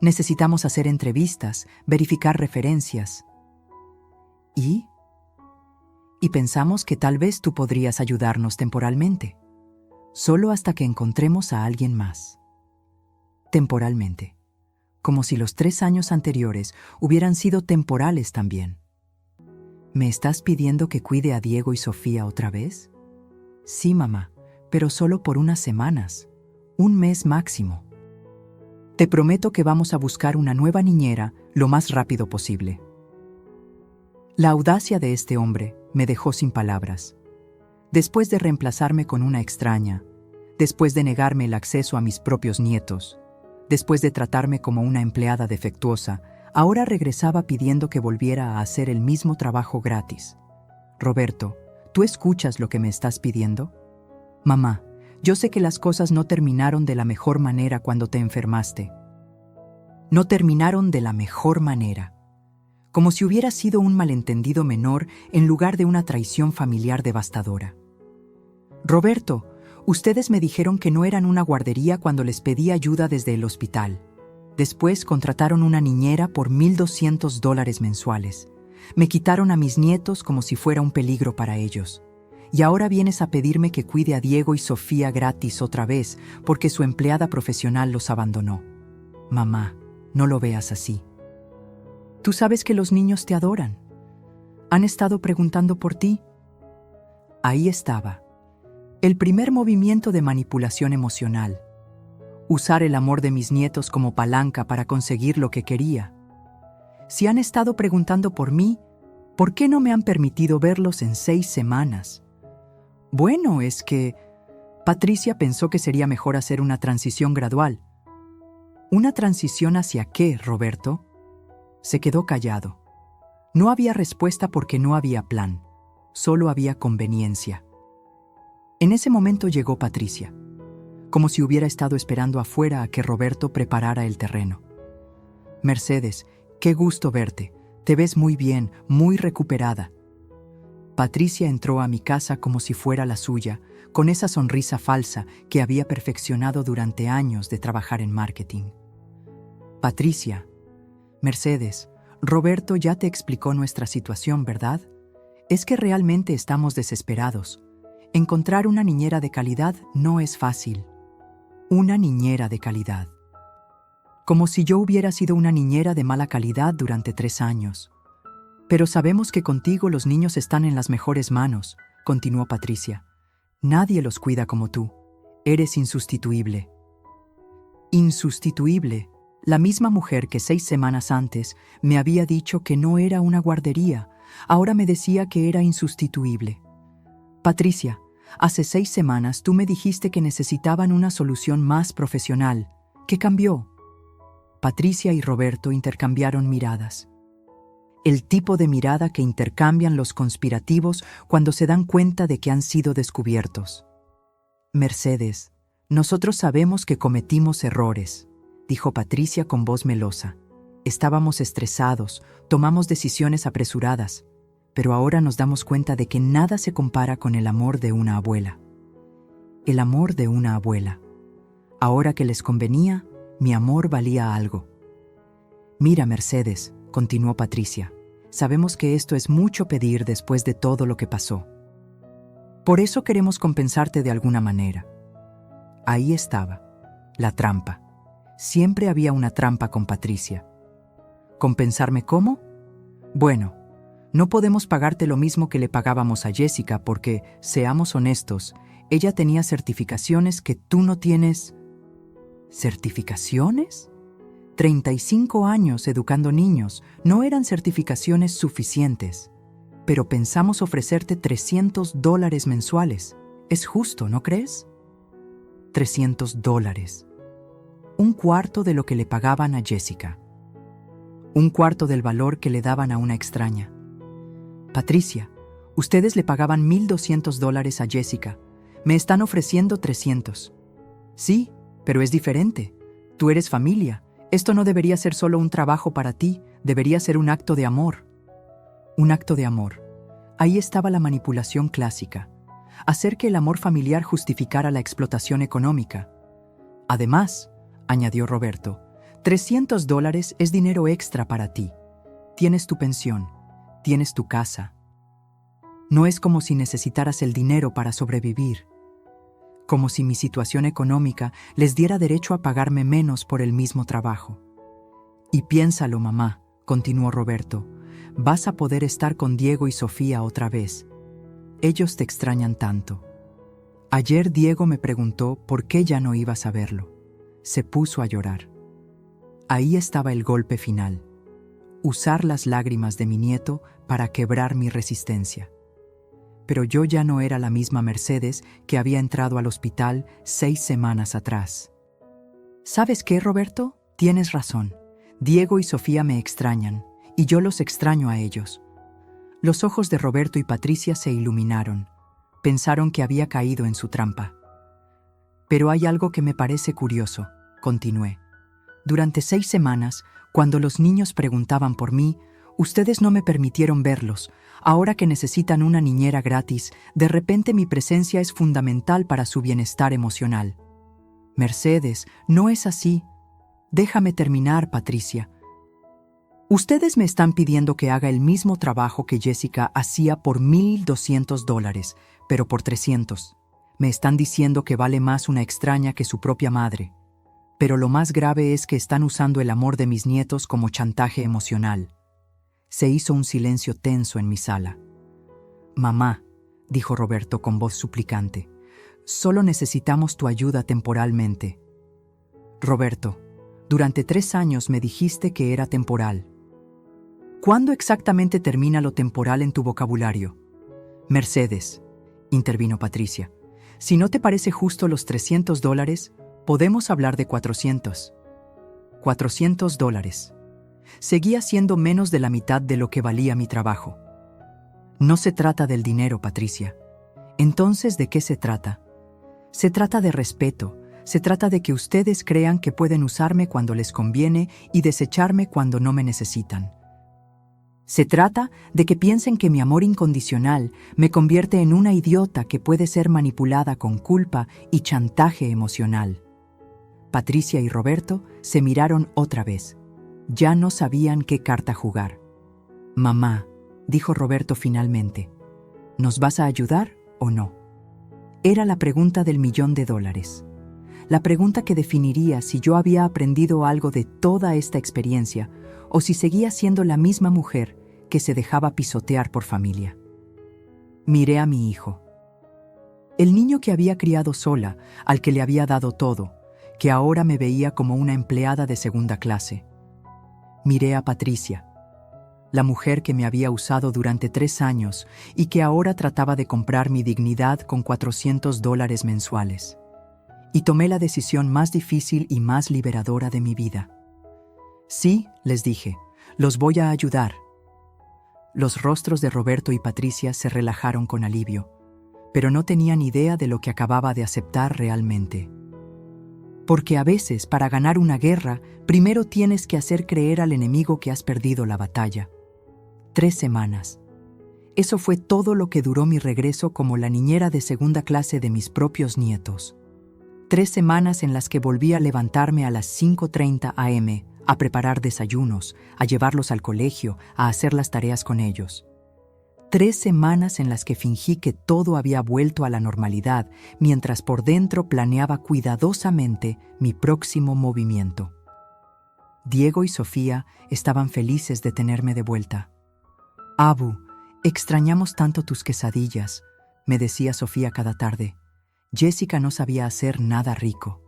Necesitamos hacer entrevistas, verificar referencias. ¿Y pensamos que tal vez tú podrías ayudarnos temporalmente, solo hasta que encontremos a alguien más». Temporalmente, como si los 3 años anteriores hubieran sido temporales también. «¿Me estás pidiendo que cuide a Diego y Sofía otra vez?». «Sí, mamá, pero solo por unas semanas, 1 mes máximo. Te prometo que vamos a buscar una nueva niñera lo más rápido posible». La audacia de este hombre me dejó sin palabras. Después de reemplazarme con una extraña, después de negarme el acceso a mis propios nietos, después de tratarme como una empleada defectuosa, Ahora regresaba pidiendo que volviera a hacer el mismo trabajo gratis. Roberto, ¿tú escuchas lo que me estás pidiendo? Mamá, yo sé que las cosas no terminaron de la mejor manera cuando te enfermaste. No terminaron de la mejor manera. Como si hubiera sido un malentendido menor en lugar de una traición familiar devastadora. Roberto, ustedes me dijeron que no eran una guardería cuando les pedí ayuda desde el hospital. Después contrataron una niñera por $1,200 mensuales. Me quitaron a mis nietos como si fuera un peligro para ellos. Y ahora vienes a pedirme que cuide a Diego y Sofía gratis otra vez porque su empleada profesional los abandonó. Mamá, no lo veas así. Tú sabes que los niños te adoran. ¿Han estado preguntando por ti? Ahí estaba. El primer movimiento de manipulación emocional. Usar el amor de mis nietos como palanca para conseguir lo que quería. Si han estado preguntando por mí, ¿por qué no me han permitido verlos en 6 semanas? Bueno, es que Patricia pensó que sería mejor hacer una transición gradual. ¿Una transición hacia qué, Roberto? Se quedó callado. No había respuesta porque no había plan, solo había conveniencia. En ese momento llegó Patricia, como si hubiera estado esperando afuera a que Roberto preparara el terreno. Mercedes, qué gusto verte. Te ves muy bien, muy recuperada. Patricia entró a mi casa como si fuera la suya, con esa sonrisa falsa que había perfeccionado durante años de trabajar en marketing. Patricia, Mercedes, Roberto ya te explicó nuestra situación, ¿verdad? Es que realmente estamos desesperados. Encontrar una niñera de calidad no es fácil. Una niñera de calidad. Como si yo hubiera sido una niñera de mala calidad durante 3 años. Pero sabemos que contigo los niños están en las mejores manos, continuó Patricia. Nadie los cuida como tú. Eres insustituible. Insustituible. La misma mujer que 6 semanas antes me había dicho que no era una guardería, ahora me decía que era insustituible. Patricia, hace 6 semanas tú me dijiste que necesitaban una solución más profesional. ¿Qué cambió? Patricia y Roberto intercambiaron miradas. El tipo de mirada que intercambian los conspirativos cuando se dan cuenta de que han sido descubiertos. Mercedes, nosotros sabemos que cometimos errores, dijo Patricia con voz melosa. Estábamos estresados, tomamos decisiones apresuradas, pero ahora nos damos cuenta de que nada se compara con el amor de una abuela. El amor de una abuela. Ahora que les convenía, mi amor valía algo. Mira, Mercedes, continuó Patricia, sabemos que esto es mucho pedir después de todo lo que pasó. Por eso queremos compensarte de alguna manera. Ahí estaba, la trampa. Siempre había una trampa con Patricia. ¿Compensarme cómo? Bueno, no podemos pagarte lo mismo que le pagábamos a Jessica porque, seamos honestos, ella tenía certificaciones que tú no tienes. ¿Certificaciones? 35 años educando niños, no eran certificaciones suficientes. Pero pensamos ofrecerte $300 mensuales. Es justo, ¿no crees? $300. Un cuarto de lo que le pagaban a Jessica. Un cuarto del valor que le daban a una extraña. Patricia, ustedes le pagaban $1,200 a Jessica. Me están ofreciendo 300. Sí, pero es diferente. Tú eres familia. Esto no debería ser solo un trabajo para ti, debería ser un acto de amor. Un acto de amor. Ahí estaba la manipulación clásica. Hacer que el amor familiar justificara la explotación económica. Además, añadió Roberto, $300 es dinero extra para ti. Tienes tu pensión, tienes tu casa. No es como si necesitaras el dinero para sobrevivir. Como si mi situación económica les diera derecho a pagarme menos por el mismo trabajo. Y piénsalo, mamá, continuó Roberto, vas a poder estar con Diego y Sofía otra vez. Ellos te extrañan tanto. Ayer Diego me preguntó por qué ya no ibas a verlo. Se puso a llorar. Ahí estaba el golpe final. Usar las lágrimas de mi nieto para quebrar mi resistencia. Pero yo ya no era la misma Mercedes que había entrado al hospital 6 semanas atrás. ¿Sabes qué, Roberto? Tienes razón. Diego y Sofía me extrañan, y yo los extraño a ellos. Los ojos de Roberto y Patricia se iluminaron. Pensaron que había caído en su trampa. Pero hay algo que me parece curioso, continué. Durante 6 semanas, cuando los niños preguntaban por mí, ustedes no me permitieron verlos. Ahora que necesitan una niñera gratis, de repente mi presencia es fundamental para su bienestar emocional. Mercedes, no es así. Déjame terminar, Patricia. Ustedes me están pidiendo que haga el mismo trabajo que Jessica hacía por $1,200, pero por 300. Me están diciendo que vale más una extraña que su propia madre. Pero lo más grave es que están usando el amor de mis nietos como chantaje emocional. Se hizo un silencio tenso en mi sala. Mamá, dijo Roberto con voz suplicante, solo necesitamos tu ayuda temporalmente. Roberto, durante 3 años me dijiste que era temporal. ¿Cuándo exactamente termina lo temporal en tu vocabulario? Mercedes, intervino Patricia, si no te parece justo los $300, podemos hablar de 400. $400. Seguía siendo menos de la mitad de lo que valía mi trabajo. No se trata del dinero, Patricia. Entonces, ¿de qué se trata? Se trata de respeto. Se trata de que ustedes crean que pueden usarme cuando les conviene y desecharme cuando no me necesitan. Se trata de que piensen que mi amor incondicional me convierte en una idiota que puede ser manipulada con culpa y chantaje emocional. Patricia y Roberto se miraron otra vez. Ya no sabían qué carta jugar. Mamá, dijo Roberto finalmente, ¿nos vas a ayudar o no? Era la pregunta del $1,000,000. La pregunta que definiría si yo había aprendido algo de toda esta experiencia o si seguía siendo la misma mujer que se dejaba pisotear por familia. Miré a mi hijo. El niño que había criado sola, al que le había dado todo, que ahora me veía como una empleada de segunda clase. Miré a Patricia, la mujer que me había usado durante 3 años y que ahora trataba de comprar mi dignidad con $400 mensuales. Y tomé la decisión más difícil y más liberadora de mi vida. Sí, les dije, los voy a ayudar. Los rostros de Roberto y Patricia se relajaron con alivio, pero no tenían idea de lo que acababa de aceptar realmente. Porque a veces, para ganar una guerra, primero tienes que hacer creer al enemigo que has perdido la batalla. 3 semanas. Eso fue todo lo que duró mi regreso como la niñera de segunda clase de mis propios nietos. 3 semanas en las que volví a levantarme a las 5:30 a.m., a preparar desayunos, a llevarlos al colegio, a hacer las tareas con ellos. 3 semanas en las que fingí que todo había vuelto a la normalidad, mientras por dentro planeaba cuidadosamente mi próximo movimiento. Diego y Sofía estaban felices de tenerme de vuelta. Abu, extrañamos tanto tus quesadillas, me decía Sofía cada tarde. Jessica no sabía hacer nada rico.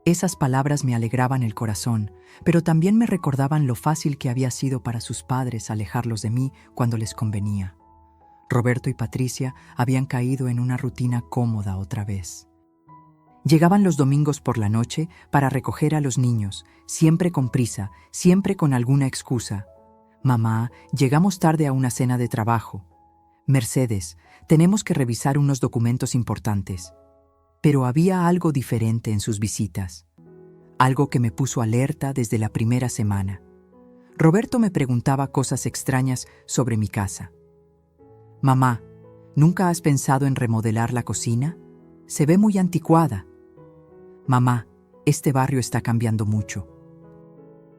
Esas palabras me alegraban el corazón, pero también me recordaban lo fácil que había sido para sus padres alejarlos de mí cuando les convenía. Roberto y Patricia habían caído en una rutina cómoda otra vez. Llegaban los domingos por la noche para recoger a los niños, siempre con prisa, siempre con alguna excusa. Mamá, llegamos tarde a una cena de trabajo. Mercedes, tenemos que revisar unos documentos importantes. Pero había algo diferente en sus visitas. Algo que me puso alerta desde la primera semana. Roberto me preguntaba cosas extrañas sobre mi casa. Mamá, ¿nunca has pensado en remodelar la cocina? Se ve muy anticuada. Mamá, este barrio está cambiando mucho.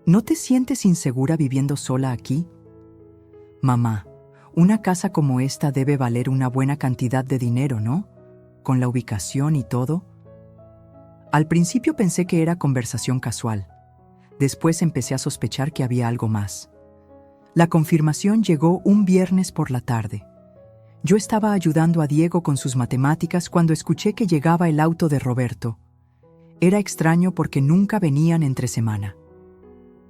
¿No te sientes insegura viviendo sola aquí? Mamá, una casa como esta debe valer una buena cantidad de dinero, ¿no? Con la ubicación y todo. Al principio pensé que era conversación casual. Después empecé a sospechar que había algo más. La confirmación llegó un viernes por la tarde. Yo estaba ayudando a Diego con sus matemáticas cuando escuché que llegaba el auto de Roberto. Era extraño porque nunca venían entre semana.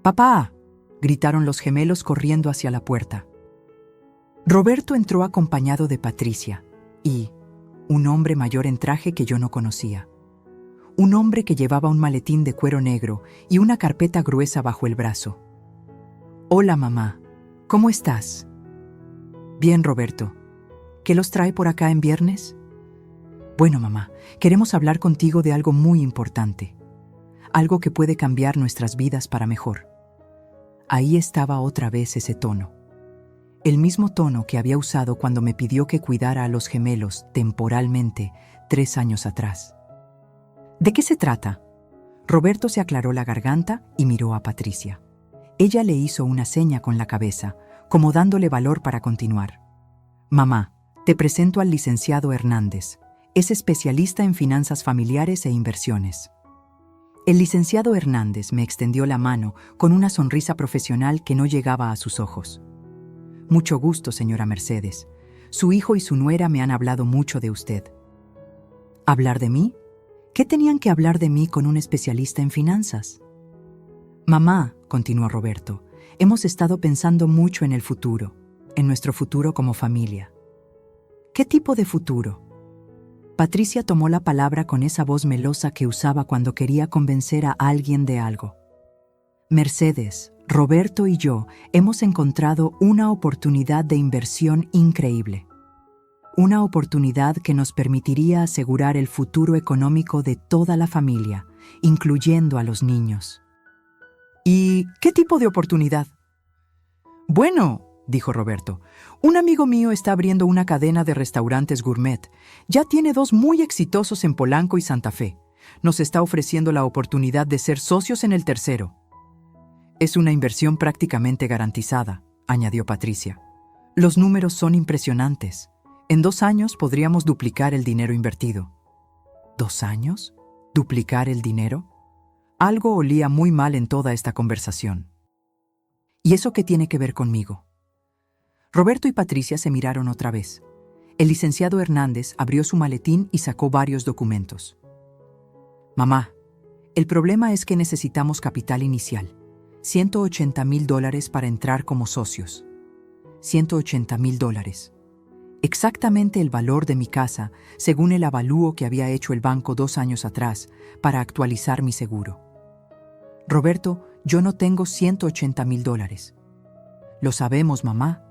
¡Papá!, gritaron los gemelos corriendo hacia la puerta. Roberto entró acompañado de Patricia y un hombre mayor en traje que yo no conocía. un hombre que llevaba un maletín de cuero negro y una carpeta gruesa bajo el brazo. «Hola, mamá. ¿Cómo estás?» «Bien, Roberto. ¿Qué los trae por acá en viernes?» «Bueno, mamá, queremos hablar contigo de algo muy importante. Algo que puede cambiar nuestras vidas para mejor». Ahí estaba otra vez ese tono. El mismo tono que había usado cuando me pidió que cuidara a los gemelos temporalmente 3 años atrás. ¿De qué se trata? Roberto se aclaró la garganta y miró a Patricia. Ella le hizo una seña con la cabeza, como dándole valor para continuar. «Mamá, te presento al licenciado Hernández. Es especialista en finanzas familiares e inversiones». El licenciado Hernández me extendió la mano con una sonrisa profesional que no llegaba a sus ojos. «Mucho gusto, señora Mercedes. Su hijo y su nuera me han hablado mucho de usted». ¿Hablar de mí? ¿Qué tenían que hablar de mí con un especialista en finanzas? «Mamá», continuó Roberto, «hemos estado pensando mucho en el futuro, en nuestro futuro como familia». «¿Qué tipo de futuro?» Patricia tomó la palabra con esa voz melosa que usaba cuando quería convencer a alguien de algo. «Mercedes, Roberto y yo hemos encontrado una oportunidad de inversión increíble. Una oportunidad que nos permitiría asegurar el futuro económico de toda la familia, incluyendo a los niños». «¿Y qué tipo de oportunidad?» «Bueno», dijo Roberto, «un amigo mío está abriendo una cadena de restaurantes gourmet. Ya tiene 2 muy exitosos en Polanco y Santa Fe. Nos está ofreciendo la oportunidad de ser socios en el tercero». «Es una inversión prácticamente garantizada», añadió Patricia. «Los números son impresionantes. En 2 años podríamos duplicar el dinero invertido». ¿2 años? ¿Duplicar el dinero? Algo olía muy mal en toda esta conversación. ¿Y eso qué tiene que ver conmigo? Roberto y Patricia se miraron otra vez. El licenciado Hernández abrió su maletín y sacó varios documentos. «Mamá, el problema es que necesitamos capital inicial. $180,000 para entrar como socios. $180,000. Exactamente el valor de mi casa, según el avalúo que había hecho el banco 2 años atrás para actualizar mi seguro. Roberto, yo no tengo $180,000. Lo sabemos, mamá.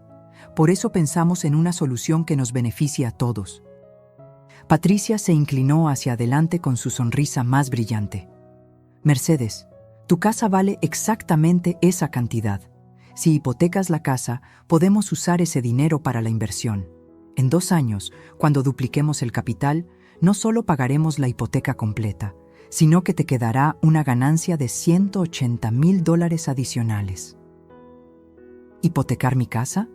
Por eso pensamos en una solución que nos beneficie a todos». Patricia se inclinó hacia adelante con su sonrisa más brillante. «Mercedes, tu casa vale exactamente esa cantidad. Si hipotecas la casa, podemos usar ese dinero para la inversión. En 2 años, cuando dupliquemos el capital, no solo pagaremos la hipoteca completa, sino que te quedará una ganancia de $180,000 adicionales». ¿Hipotecar mi casa?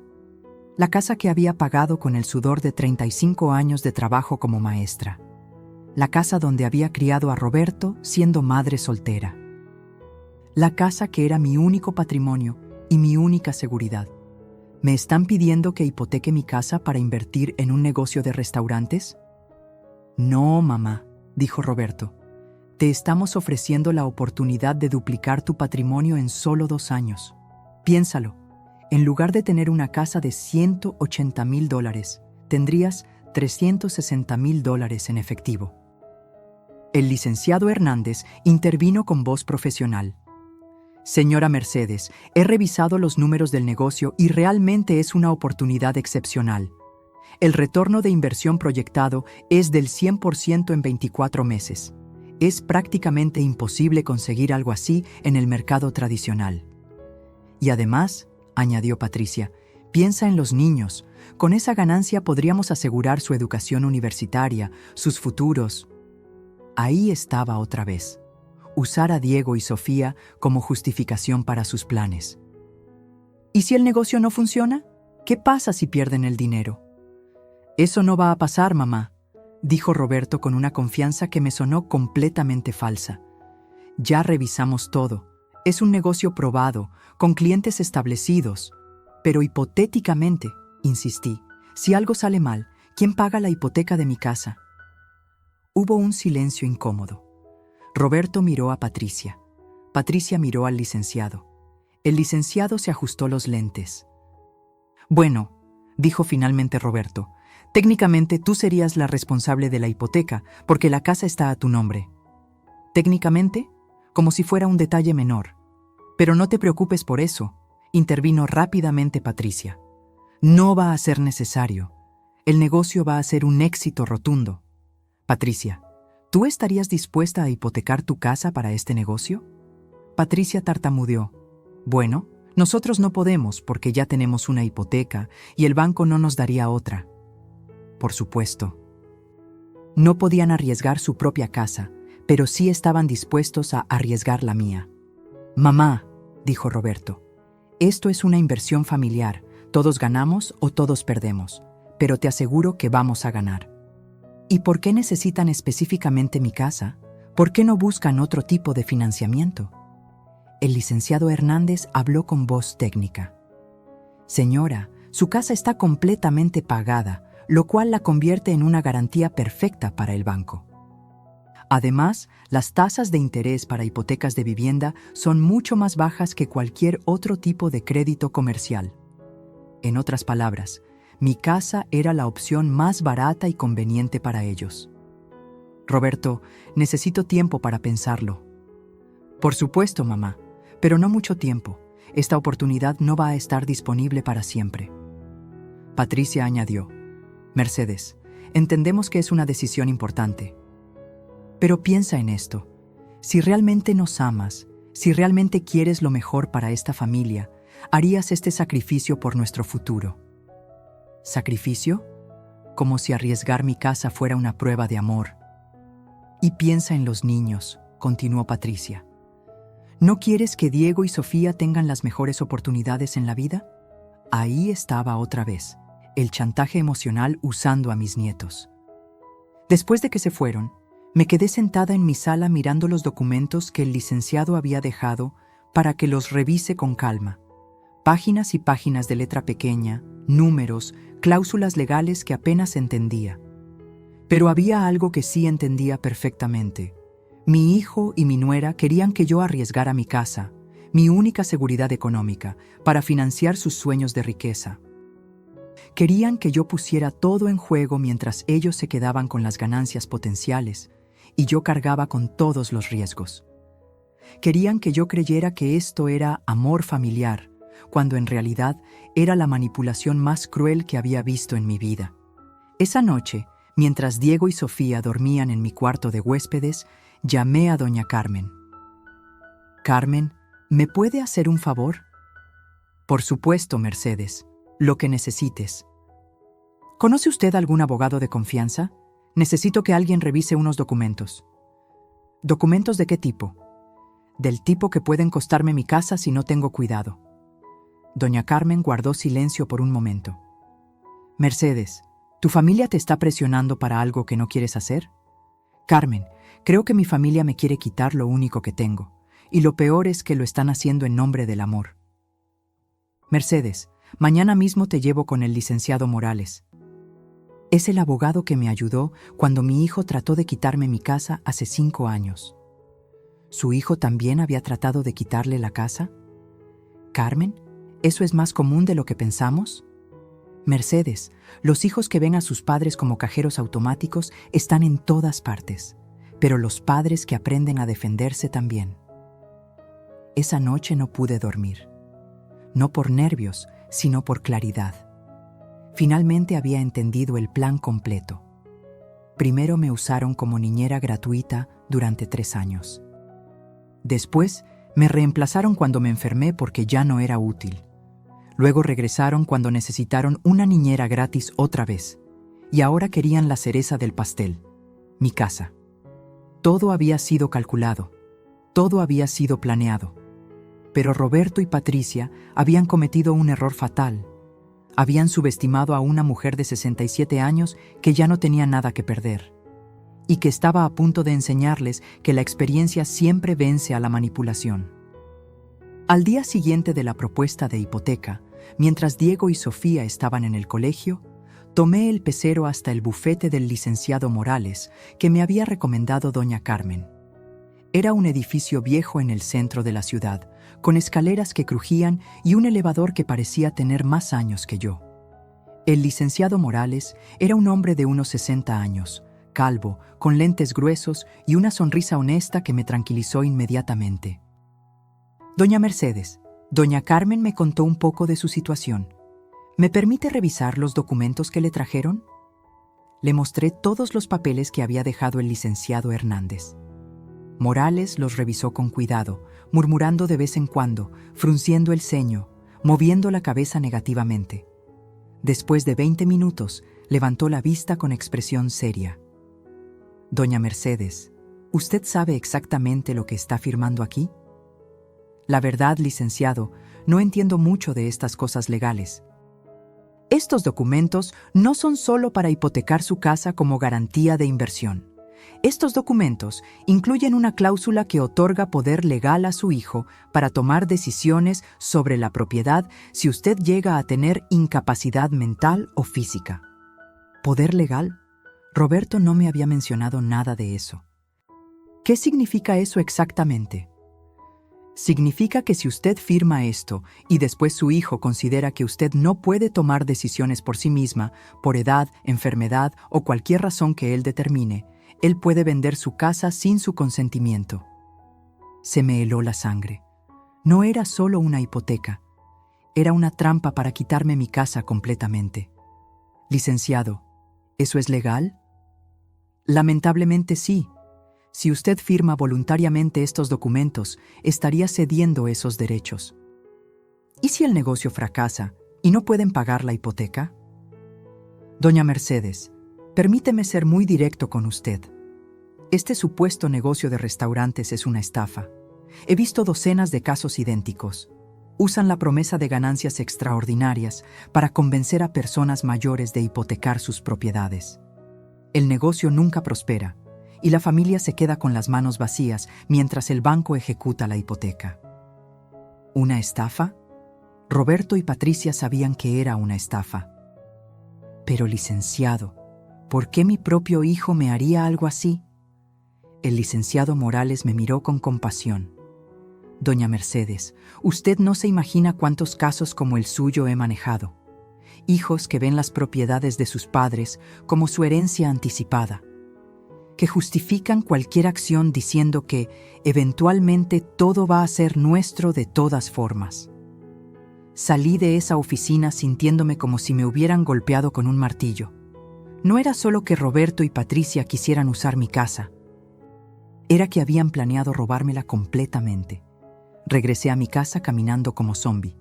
La casa que había pagado con el sudor de 35 años de trabajo como maestra. La casa donde había criado a Roberto siendo madre soltera. La casa que era mi único patrimonio y mi única seguridad. ¿Me están pidiendo que hipoteque mi casa para invertir en un negocio de restaurantes? «No, mamá», dijo Roberto. «Te estamos ofreciendo la oportunidad de duplicar tu patrimonio en solo 2 años. Piénsalo. En lugar de tener una casa de $180,000, tendrías $360,000 en efectivo». El licenciado Hernández intervino con voz profesional. «Señora Mercedes, he revisado los números del negocio y realmente es una oportunidad excepcional. El retorno de inversión proyectado es del 100% en 24 meses. Es prácticamente imposible conseguir algo así en el mercado tradicional. Y además», añadió Patricia, «piensa en los niños. Con esa ganancia podríamos asegurar su educación universitaria, sus futuros». Ahí estaba otra vez. Usar a Diego y Sofía como justificación para sus planes. ¿Y si el negocio no funciona? ¿Qué pasa si pierden el dinero? «Eso no va a pasar, mamá», dijo Roberto con una confianza que me sonó completamente falsa. «Ya revisamos todo. Es un negocio probado, con clientes establecidos. Pero hipotéticamente», insistí, «si algo sale mal, ¿quién paga la hipoteca de mi casa?» Hubo un silencio incómodo. Roberto miró a Patricia. Patricia miró al licenciado. El licenciado se ajustó los lentes. «Bueno», dijo finalmente Roberto, «técnicamente tú serías la responsable de la hipoteca, porque la casa está a tu nombre». Técnicamente, como si fuera un detalle menor. Pero no te preocupes por eso, intervino rápidamente Patricia. No va a ser necesario. El negocio va a ser un éxito rotundo. Patricia, ¿tú estarías dispuesta a hipotecar tu casa para este negocio? Patricia tartamudeó. Bueno, nosotros no podemos porque ya tenemos una hipoteca y el banco no nos daría otra. Por supuesto. No podían arriesgar su propia casa, pero sí estaban dispuestos a arriesgar la mía. Mamá, dijo Roberto, esto es una inversión familiar. Todos ganamos o todos perdemos, pero te aseguro que vamos a ganar. ¿Y por qué necesitan específicamente mi casa? ¿Por qué no buscan otro tipo de financiamiento? El licenciado Hernández habló con voz técnica. Señora, su casa está completamente pagada, lo cual la convierte en una garantía perfecta para el banco. Además, las tasas de interés para hipotecas de vivienda son mucho más bajas que cualquier otro tipo de crédito comercial. En otras palabras, mi casa era la opción más barata y conveniente para ellos. Roberto, necesito tiempo para pensarlo. Por supuesto, mamá, pero no mucho tiempo. Esta oportunidad no va a estar disponible para siempre. Patricia añadió, Mercedes, entendemos que es una decisión importante. Pero piensa en esto. Si realmente nos amas, si realmente quieres lo mejor para esta familia, harías este sacrificio por nuestro futuro. ¿Sacrificio? Como si arriesgar mi casa fuera una prueba de amor. Y piensa en los niños, continuó Patricia. ¿No quieres que Diego y Sofía tengan las mejores oportunidades en la vida? Ahí estaba otra vez, el chantaje emocional usando a mis nietos. Después de que se fueron, me quedé sentada en mi sala mirando los documentos que el licenciado había dejado para que los revise con calma. Páginas y páginas de letra pequeña, números, cláusulas legales que apenas entendía. Pero había algo que sí entendía perfectamente. Mi hijo y mi nuera querían que yo arriesgara mi casa, mi única seguridad económica, para financiar sus sueños de riqueza. Querían que yo pusiera todo en juego mientras ellos se quedaban con las ganancias potenciales y yo cargaba con todos los riesgos. Querían que yo creyera que esto era amor familiar, cuando en realidad era la manipulación más cruel que había visto en mi vida. Esa noche, mientras Diego y Sofía dormían en mi cuarto de huéspedes, llamé a doña Carmen. Carmen, ¿me puede hacer un favor? Por supuesto, Mercedes, lo que necesites. ¿Conoce usted algún abogado de confianza? Necesito que alguien revise unos documentos. ¿Documentos de qué tipo? Del tipo que pueden costarme mi casa si no tengo cuidado. Doña Carmen guardó silencio por un momento. Mercedes, ¿tu familia te está presionando para algo que no quieres hacer? Carmen, creo que mi familia me quiere quitar lo único que tengo, y lo peor es que lo están haciendo en nombre del amor. Mercedes, mañana mismo te llevo con el licenciado Morales. Es el abogado que me ayudó cuando mi hijo trató de quitarme mi casa hace 5 años. ¿Su hijo también había tratado de quitarle la casa? Carmen, ¿eso es más común de lo que pensamos? Mercedes, los hijos que ven a sus padres como cajeros automáticos están en todas partes, pero los padres que aprenden a defenderse también. Esa noche no pude dormir, no por nervios, sino por claridad. Finalmente había entendido el plan completo. Primero me usaron como niñera gratuita durante 3 años. Después me reemplazaron cuando me enfermé porque ya no era útil. Luego regresaron cuando necesitaron una niñera gratis otra vez. Y ahora querían la cereza del pastel, mi casa. Todo había sido calculado, todo había sido planeado. Pero Roberto y Patricia habían cometido un error fatal. Habían subestimado a una mujer de 67 años que ya no tenía nada que perder y que estaba a punto de enseñarles que la experiencia siempre vence a la manipulación. Al día siguiente de la propuesta de hipoteca, mientras Diego y Sofía estaban en el colegio, tomé el pecero hasta el bufete del licenciado Morales que me había recomendado doña Carmen. Era un edificio viejo en el centro de la ciudad, con escaleras que crujían y un elevador que parecía tener más años que yo. El licenciado Morales era un hombre de unos 60 años, calvo, con lentes gruesos y una sonrisa honesta que me tranquilizó inmediatamente. Doña Mercedes, doña Carmen me contó un poco de su situación. ¿Me permite revisar los documentos que le trajeron? Le mostré todos los papeles que había dejado el licenciado Hernández. Morales los revisó con cuidado, murmurando de vez en cuando, frunciendo el ceño, moviendo la cabeza negativamente. Después de 20 minutos, levantó la vista con expresión seria. Doña Mercedes, ¿usted sabe exactamente lo que está firmando aquí? La verdad, licenciado, no entiendo mucho de estas cosas legales. Estos documentos no son solo para hipotecar su casa como garantía de inversión. Estos documentos incluyen una cláusula que otorga poder legal a su hijo para tomar decisiones sobre la propiedad si usted llega a tener incapacidad mental o física. ¿Poder legal? Roberto no me había mencionado nada de eso. ¿Qué significa eso exactamente? Significa que si usted firma esto y después su hijo considera que usted no puede tomar decisiones por sí misma, por edad, enfermedad o cualquier razón que él determine, él puede vender su casa sin su consentimiento. Se me heló la sangre. No era solo una hipoteca, era una trampa para quitarme mi casa completamente. Licenciado, ¿eso es legal? Lamentablemente sí. Si usted firma voluntariamente estos documentos, estaría cediendo esos derechos. ¿Y si el negocio fracasa y no pueden pagar la hipoteca? Doña Mercedes, permíteme ser muy directo con usted. Este supuesto negocio de restaurantes es una estafa. He visto docenas de casos idénticos. Usan la promesa de ganancias extraordinarias para convencer a personas mayores de hipotecar sus propiedades. El negocio nunca prospera y la familia se queda con las manos vacías mientras el banco ejecuta la hipoteca. ¿Una estafa? Roberto y Patricia sabían que era una estafa. Pero, licenciado, ¿por qué mi propio hijo me haría algo así? El licenciado Morales me miró con compasión. Doña Mercedes, usted no se imagina cuántos casos como el suyo he manejado. Hijos que ven las propiedades de sus padres como su herencia anticipada, que justifican cualquier acción diciendo que, eventualmente, todo va a ser nuestro de todas formas. Salí de esa oficina sintiéndome como si me hubieran golpeado con un martillo. No era solo que Roberto y Patricia quisieran usar mi casa. Era que habían planeado robármela completamente. Regresé a mi casa caminando como zombi.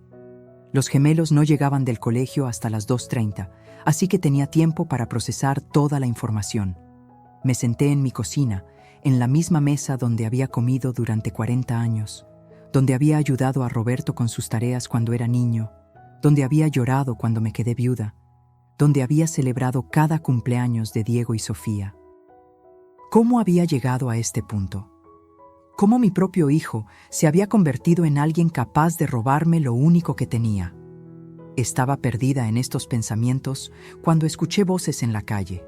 Los gemelos no llegaban del colegio hasta las 2:30, así que tenía tiempo para procesar toda la información. Me senté en mi cocina, en la misma mesa donde había comido durante 40 años, donde había ayudado a Roberto con sus tareas cuando era niño, donde había llorado cuando me quedé viuda, donde había celebrado cada cumpleaños de Diego y Sofía. ¿Cómo había llegado a este punto? ¿Cómo mi propio hijo se había convertido en alguien capaz de robarme lo único que tenía? Estaba perdida en estos pensamientos cuando escuché voces en la calle.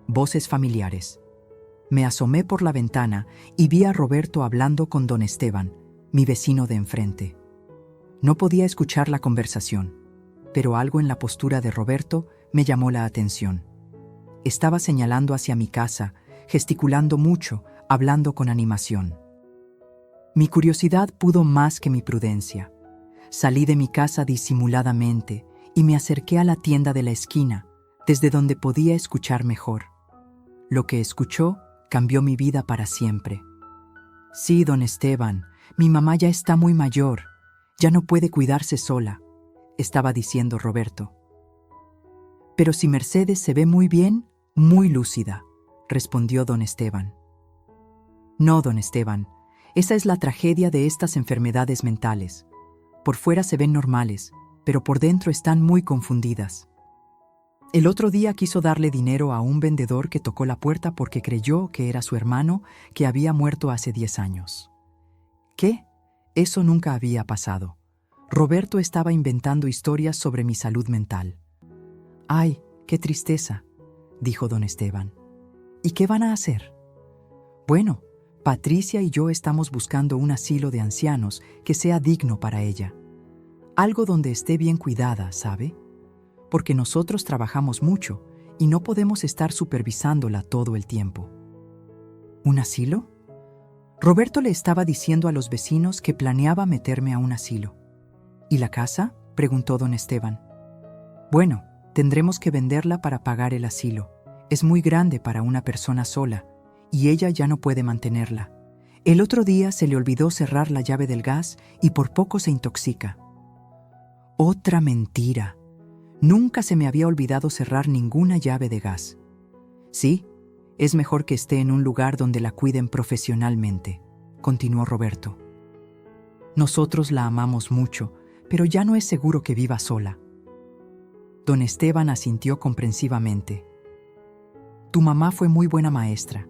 Voces familiares. Me asomé por la ventana y vi a Roberto hablando con don Esteban, mi vecino de enfrente. No podía escuchar la conversación, pero algo en la postura de Roberto me llamó la atención. Estaba señalando hacia mi casa, gesticulando mucho, hablando con animación. Mi curiosidad pudo más que mi prudencia. Salí de mi casa disimuladamente y me acerqué a la tienda de la esquina, desde donde podía escuchar mejor. Lo que escuchó cambió mi vida para siempre. Sí, don Esteban, mi mamá ya está muy mayor, ya no puede cuidarse sola, estaba diciendo Roberto. Pero si Mercedes se ve muy bien, muy lúcida, respondió don Esteban. No, don Esteban, esa es la tragedia de estas enfermedades mentales. Por fuera se ven normales, pero por dentro están muy confundidas. El otro día quiso darle dinero a un vendedor que tocó la puerta porque creyó que era su hermano que había muerto hace 10 años. ¿Qué? Eso nunca había pasado. Roberto estaba inventando historias sobre mi salud mental. ¡Ay, qué tristeza!, dijo don Esteban. ¿Y qué van a hacer? Bueno, Patricia y yo estamos buscando un asilo de ancianos que sea digno para ella. Algo donde esté bien cuidada, ¿sabe? Porque nosotros trabajamos mucho y no podemos estar supervisándola todo el tiempo. ¿Un asilo? Roberto le estaba diciendo a los vecinos que planeaba meterme a un asilo. ¿Y la casa?, preguntó don Esteban. Bueno, tendremos que venderla para pagar el asilo. Es muy grande para una persona sola, y ella ya no puede mantenerla. El otro día se le olvidó cerrar la llave del gas y por poco se intoxica. Otra mentira. Nunca se me había olvidado cerrar ninguna llave de gas. Sí, es mejor que esté en un lugar donde la cuiden profesionalmente, continuó Roberto. Nosotros la amamos mucho, pero ya no es seguro que viva sola. Don Esteban asintió comprensivamente. Tu mamá fue muy buena maestra.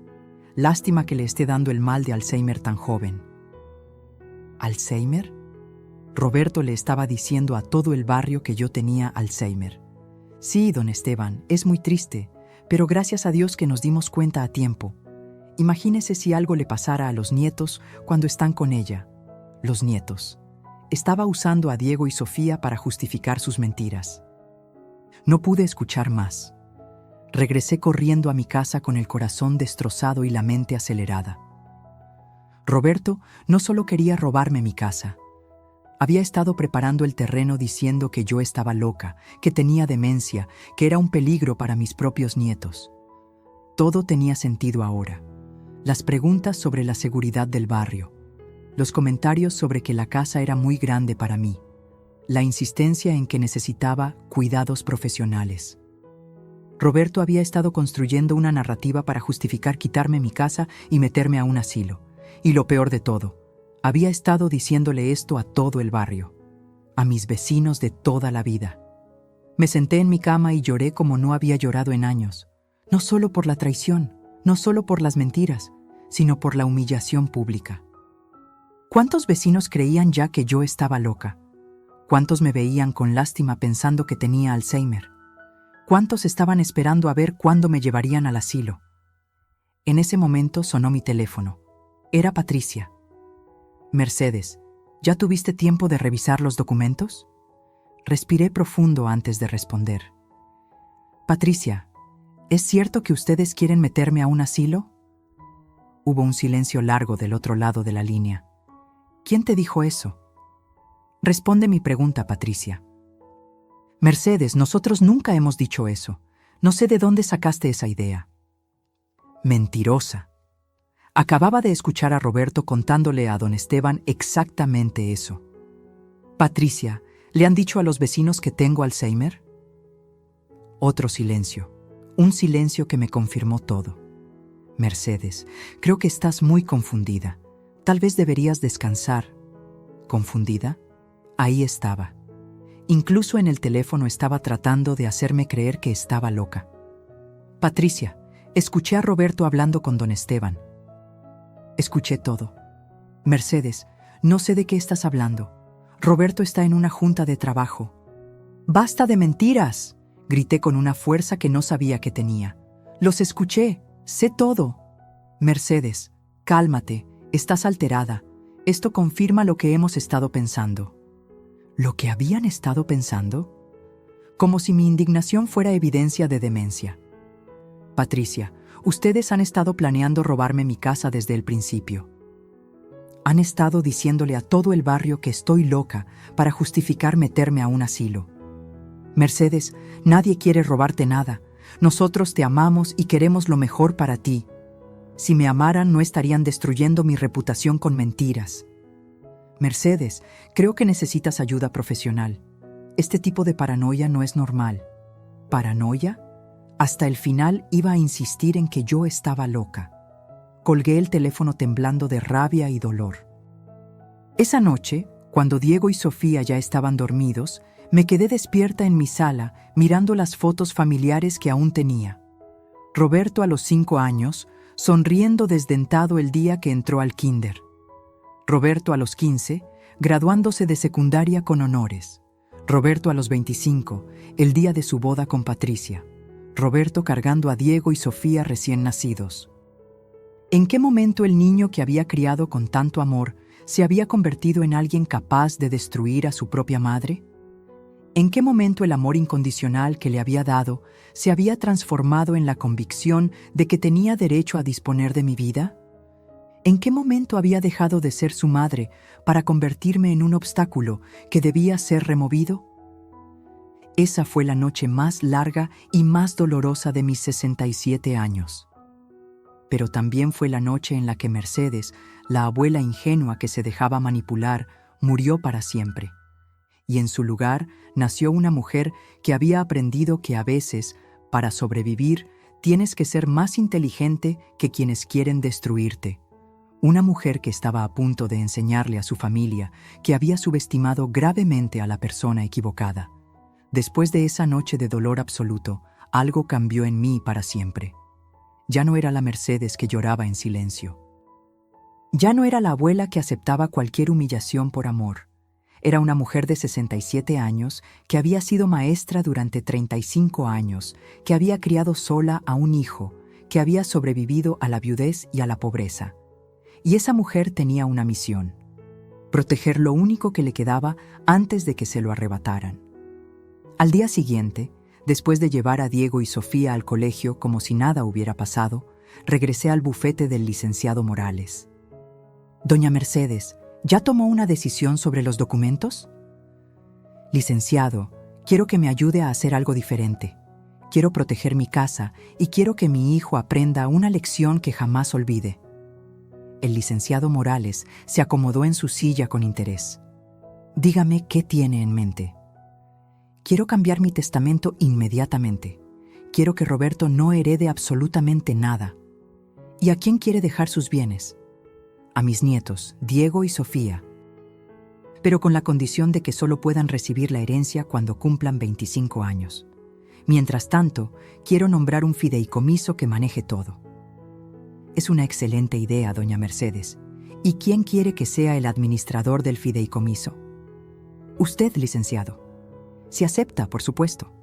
Lástima que le esté dando el mal de Alzheimer tan joven. ¿Alzheimer? Roberto le estaba diciendo a todo el barrio que yo tenía Alzheimer. Sí, don Esteban, es muy triste, pero gracias a Dios que nos dimos cuenta a tiempo. Imagínese si algo le pasara a los nietos cuando están con ella. Los nietos. Estaba usando a Diego y Sofía para justificar sus mentiras. No pude escuchar más. Regresé corriendo a mi casa con el corazón destrozado y la mente acelerada. Roberto no solo quería robarme mi casa. Había estado preparando el terreno diciendo que yo estaba loca, que tenía demencia, que era un peligro para mis propios nietos. Todo tenía sentido ahora. Las preguntas sobre la seguridad del barrio, los comentarios sobre que la casa era muy grande para mí, la insistencia en que necesitaba cuidados profesionales. Roberto había estado construyendo una narrativa para justificar quitarme mi casa y meterme a un asilo. Y lo peor de todo, había estado diciéndole esto a todo el barrio, a mis vecinos de toda la vida. Me senté en mi cama y lloré como no había llorado en años, no solo por la traición, no solo por las mentiras, sino por la humillación pública. ¿Cuántos vecinos creían ya que yo estaba loca? ¿Cuántos me veían con lástima pensando que tenía Alzheimer? ¿Cuántos estaban esperando a ver cuándo me llevarían al asilo? En ese momento sonó mi teléfono. Era Patricia. Mercedes, ¿ya tuviste tiempo de revisar los documentos? Respiré profundo antes de responder. Patricia, ¿es cierto que ustedes quieren meterme a un asilo? Hubo un silencio largo del otro lado de la línea. ¿Quién te dijo eso? Responde mi pregunta, Patricia. Mercedes, nosotros nunca hemos dicho eso. No sé de dónde sacaste esa idea. Mentirosa. Acababa de escuchar a Roberto contándole a don Esteban exactamente eso. Patricia, ¿le han dicho a los vecinos que tengo Alzheimer? Otro silencio. Un silencio que me confirmó todo. Mercedes, creo que estás muy confundida. Tal vez deberías descansar. ¿Confundida? Ahí estaba. Incluso en el teléfono estaba tratando de hacerme creer que estaba loca. Patricia, escuché a Roberto hablando con don Esteban. Escuché todo. Mercedes, no sé de qué estás hablando. Roberto está en una junta de trabajo. ¡Basta de mentiras!, grité con una fuerza que no sabía que tenía. Los escuché, sé todo. Mercedes, cálmate, estás alterada. Esto confirma lo que hemos estado pensando. ¿Lo que habían estado pensando? Como si mi indignación fuera evidencia de demencia. Patricia, ustedes han estado planeando robarme mi casa desde el principio. Han estado diciéndole a todo el barrio que estoy loca para justificar meterme a un asilo. Mercedes, nadie quiere robarte nada. Nosotros te amamos y queremos lo mejor para ti. Si me amaran, no estarían destruyendo mi reputación con mentiras. Mercedes, creo que necesitas ayuda profesional. Este tipo de paranoia no es normal. ¿Paranoia? Hasta el final iba a insistir en que yo estaba loca. Colgué el teléfono temblando de rabia y dolor. Esa noche, cuando Diego y Sofía ya estaban dormidos, me quedé despierta en mi sala mirando las fotos familiares que aún tenía. Roberto a los 5 años, sonriendo desdentado el día que entró al kinder. Roberto a los 15, graduándose de secundaria con honores. Roberto a los 25, el día de su boda con Patricia. Roberto cargando a Diego y Sofía recién nacidos. ¿En qué momento el niño que había criado con tanto amor se había convertido en alguien capaz de destruir a su propia madre? ¿En qué momento el amor incondicional que le había dado se había transformado en la convicción de que tenía derecho a disponer de mi vida? ¿En qué momento había dejado de ser su madre para convertirme en un obstáculo que debía ser removido? Esa fue la noche más larga y más dolorosa de mis 67 años. Pero también fue la noche en la que Mercedes, la abuela ingenua que se dejaba manipular, murió para siempre. Y en su lugar nació una mujer que había aprendido que a veces, para sobrevivir, tienes que ser más inteligente que quienes quieren destruirte. Una mujer que estaba a punto de enseñarle a su familia que había subestimado gravemente a la persona equivocada. Después de esa noche de dolor absoluto, algo cambió en mí para siempre. Ya no era la Mercedes que lloraba en silencio. Ya no era la abuela que aceptaba cualquier humillación por amor. Era una mujer de 67 años que había sido maestra durante 35 años, que había criado sola a un hijo, que había sobrevivido a la viudez y a la pobreza. Y esa mujer tenía una misión: proteger lo único que le quedaba antes de que se lo arrebataran. Al día siguiente, después de llevar a Diego y Sofía al colegio como si nada hubiera pasado, regresé al bufete del licenciado Morales. «Doña Mercedes, ¿ya tomó una decisión sobre los documentos?» «Licenciado, quiero que me ayude a hacer algo diferente. Quiero proteger mi casa y quiero que mi hijo aprenda una lección que jamás olvide». El licenciado Morales se acomodó en su silla con interés. «Dígame qué tiene en mente». «Quiero cambiar mi testamento inmediatamente. Quiero que Roberto no herede absolutamente nada». «¿Y a quién quiere dejar sus bienes?» «A mis nietos, Diego y Sofía. Pero con la condición de que solo puedan recibir la herencia cuando cumplan 25 años. Mientras tanto, quiero nombrar un fideicomiso que maneje todo». «Es una excelente idea, doña Mercedes. ¿Y quién quiere que sea el administrador del fideicomiso?» «Usted, licenciado. Si acepta, por supuesto».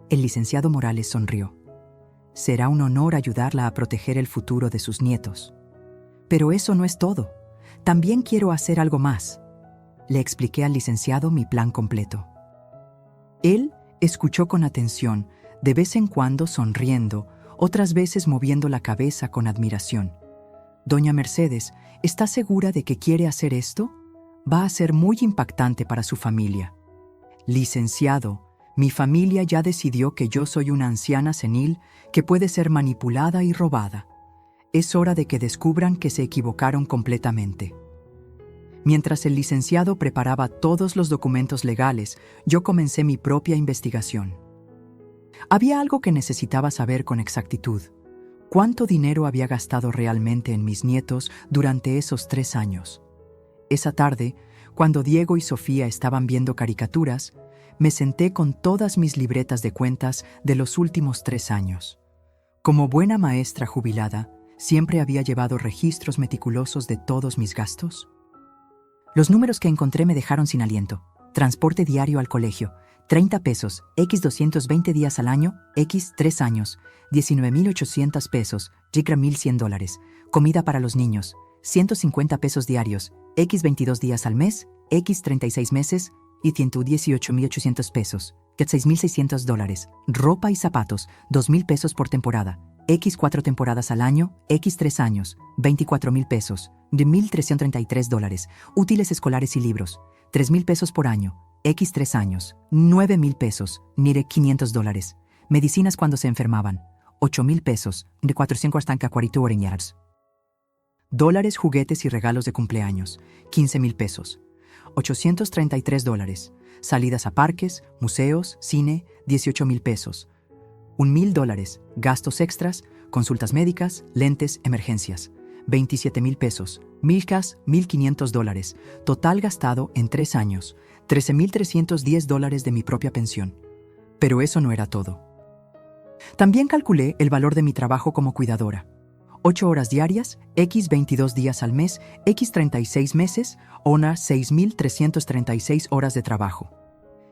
El licenciado Morales sonrió. «Será un honor ayudarla a proteger el futuro de sus nietos. Pero eso no es todo. También quiero hacer algo más». Le expliqué al licenciado mi plan completo. Él escuchó con atención, de vez en cuando sonriendo, otras veces moviendo la cabeza con admiración. «Doña Mercedes, ¿está segura de que quiere hacer esto? Va a ser muy impactante para su familia». «Licenciado, mi familia ya decidió que yo soy una anciana senil que puede ser manipulada y robada. Es hora de que descubran que se equivocaron completamente». Mientras el licenciado preparaba todos los documentos legales, yo comencé mi propia investigación. Había algo que necesitaba saber con exactitud. ¿Cuánto dinero había gastado realmente en mis nietos durante esos 3 años? Esa tarde, cuando Diego y Sofía estaban viendo caricaturas, me senté con todas mis libretas de cuentas de los últimos 3 años. Como buena maestra jubilada, siempre había llevado registros meticulosos de todos mis gastos. Los números que encontré me dejaron sin aliento. Transporte diario al colegio, 30 pesos, x 220 días al año, x 3 años, 19,800 pesos, y 1,100 dólares. Comida para los niños, 150 pesos diarios, x 22 días al mes, x 36 meses, y 118,800 pesos, que 6,600 dólares. Ropa y zapatos, 2,000 pesos por temporada, x 4 temporadas al año, x 3 años, 24,000 pesos, de 1,333 dólares. Útiles escolares y libros, 3,000 pesos por año, x 3 años, 9,000 pesos, nire 500 dólares. Medicinas cuando se enfermaban, 8,000 pesos, de 440 oreñars. Dólares, juguetes y regalos de cumpleaños, 15,000 pesos. 833 dólares. Salidas a parques, museos, cine, 18,000 pesos. 1,000 dólares. Gastos extras, consultas médicas, lentes, emergencias. 27,000 pesos. Milcas, 1,500 dólares. Total gastado en 3 años. 13,310 dólares de mi propia pensión. Pero eso no era todo. También calculé el valor de mi trabajo como cuidadora. 8 horas diarias, x 22 días al mes, x 36 meses, unas 6,336 horas de trabajo.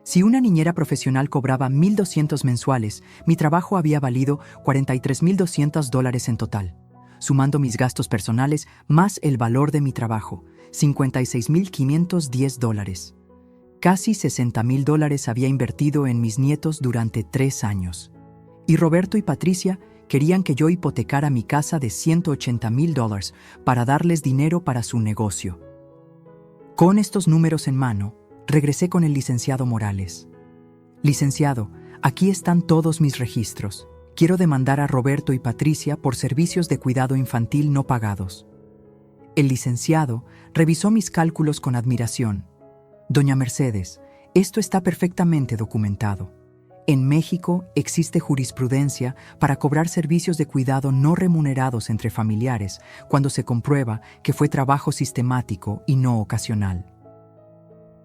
Si una niñera profesional cobraba 1,200 mensuales, mi trabajo había valido 43,200 dólares en total, sumando mis gastos personales más el valor de mi trabajo, 56,510 dólares. Casi $60,000 había invertido en mis nietos durante 3 años. Y Roberto y Patricia querían que yo hipotecara mi casa de $180,000 para darles dinero para su negocio. Con estos números en mano, regresé con el licenciado Morales. Licenciado, aquí están todos mis registros. Quiero demandar a Roberto y Patricia por servicios de cuidado infantil no pagados. El licenciado revisó mis cálculos con admiración. Doña Mercedes, esto está perfectamente documentado. En México existe jurisprudencia para cobrar servicios de cuidado no remunerados entre familiares cuando se comprueba que fue trabajo sistemático y no ocasional.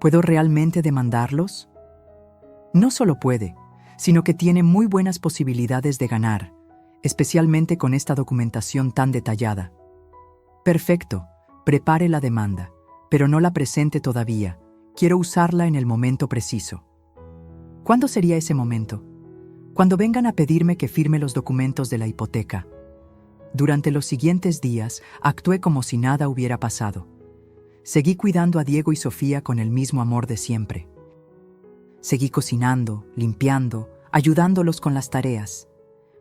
¿Puedo realmente demandarlos? No solo puede, sino que tiene muy buenas posibilidades de ganar, especialmente con esta documentación tan detallada. Perfecto, prepare la demanda, pero no la presente todavía. Quiero usarla en el momento preciso. ¿Cuándo sería ese momento? Cuando vengan a pedirme que firme los documentos de la hipoteca. Durante los siguientes días, actué como si nada hubiera pasado. Seguí cuidando a Diego y Sofía con el mismo amor de siempre. Seguí cocinando, limpiando, ayudándolos con las tareas.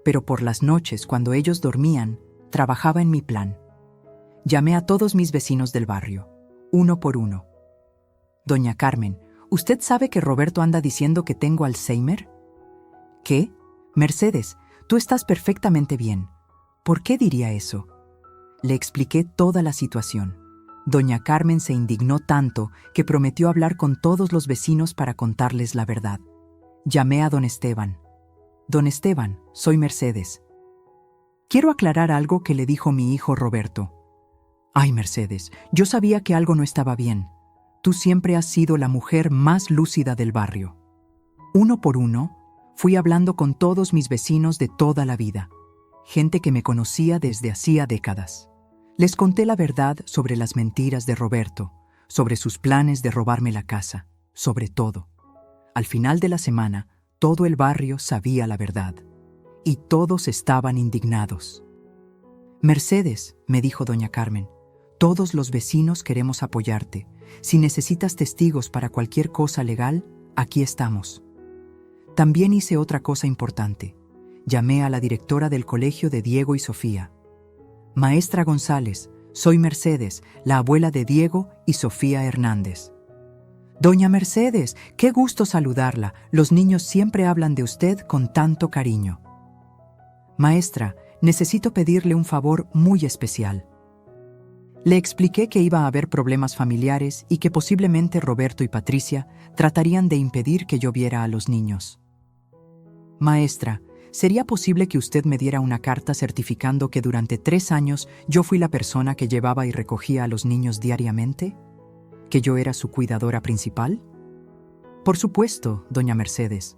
Pero por las noches, cuando ellos dormían, trabajaba en mi plan. Llamé a todos mis vecinos del barrio, uno por uno. Doña Carmen, ¿usted sabe que Roberto anda diciendo que tengo Alzheimer? ¿Qué? Mercedes, tú estás perfectamente bien. ¿Por qué diría eso? Le expliqué toda la situación. Doña Carmen se indignó tanto que prometió hablar con todos los vecinos para contarles la verdad. Llamé a don Esteban. Don Esteban, soy Mercedes. Quiero aclarar algo que le dijo mi hijo Roberto. Ay, Mercedes, yo sabía que algo no estaba bien. Tú siempre has sido la mujer más lúcida del barrio. Uno por uno, fui hablando con todos mis vecinos de toda la vida, gente que me conocía desde hacía décadas. Les conté la verdad sobre las mentiras de Roberto, sobre sus planes de robarme la casa, sobre todo. Al final de la semana, todo el barrio sabía la verdad, y todos estaban indignados. Mercedes, me dijo doña Carmen, todos los vecinos queremos apoyarte. Si necesitas testigos para cualquier cosa legal, aquí estamos. También hice otra cosa importante. Llamé a la directora del colegio de Diego y Sofía. Maestra González, soy Mercedes, la abuela de Diego y Sofía Hernández. Doña Mercedes, qué gusto saludarla. Los niños siempre hablan de usted con tanto cariño. Maestra, necesito pedirle un favor muy especial. Le expliqué que iba a haber problemas familiares y que posiblemente Roberto y Patricia tratarían de impedir que yo viera a los niños. Maestra, ¿sería posible que usted me diera una carta certificando que durante 3 años yo fui la persona que llevaba y recogía a los niños diariamente? ¿Que yo era su cuidadora principal? Por supuesto, doña Mercedes.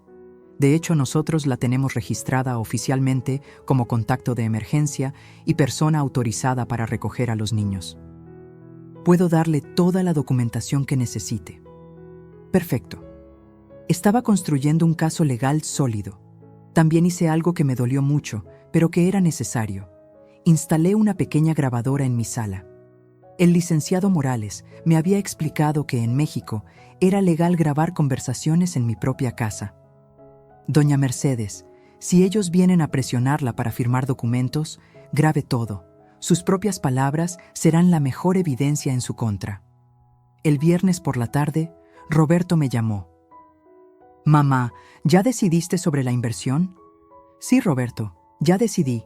De hecho, nosotros la tenemos registrada oficialmente como contacto de emergencia y persona autorizada para recoger a los niños. Puedo darle toda la documentación que necesite. Perfecto. Estaba construyendo un caso legal sólido. También hice algo que me dolió mucho, pero que era necesario. Instalé una pequeña grabadora en mi sala. El licenciado Morales me había explicado que en México era legal grabar conversaciones en mi propia casa. Doña Mercedes, si ellos vienen a presionarla para firmar documentos, grabe todo. Sus propias palabras serán la mejor evidencia en su contra. El viernes por la tarde, Roberto me llamó. Mamá, ¿ya decidiste sobre la inversión? Sí, Roberto, ya decidí.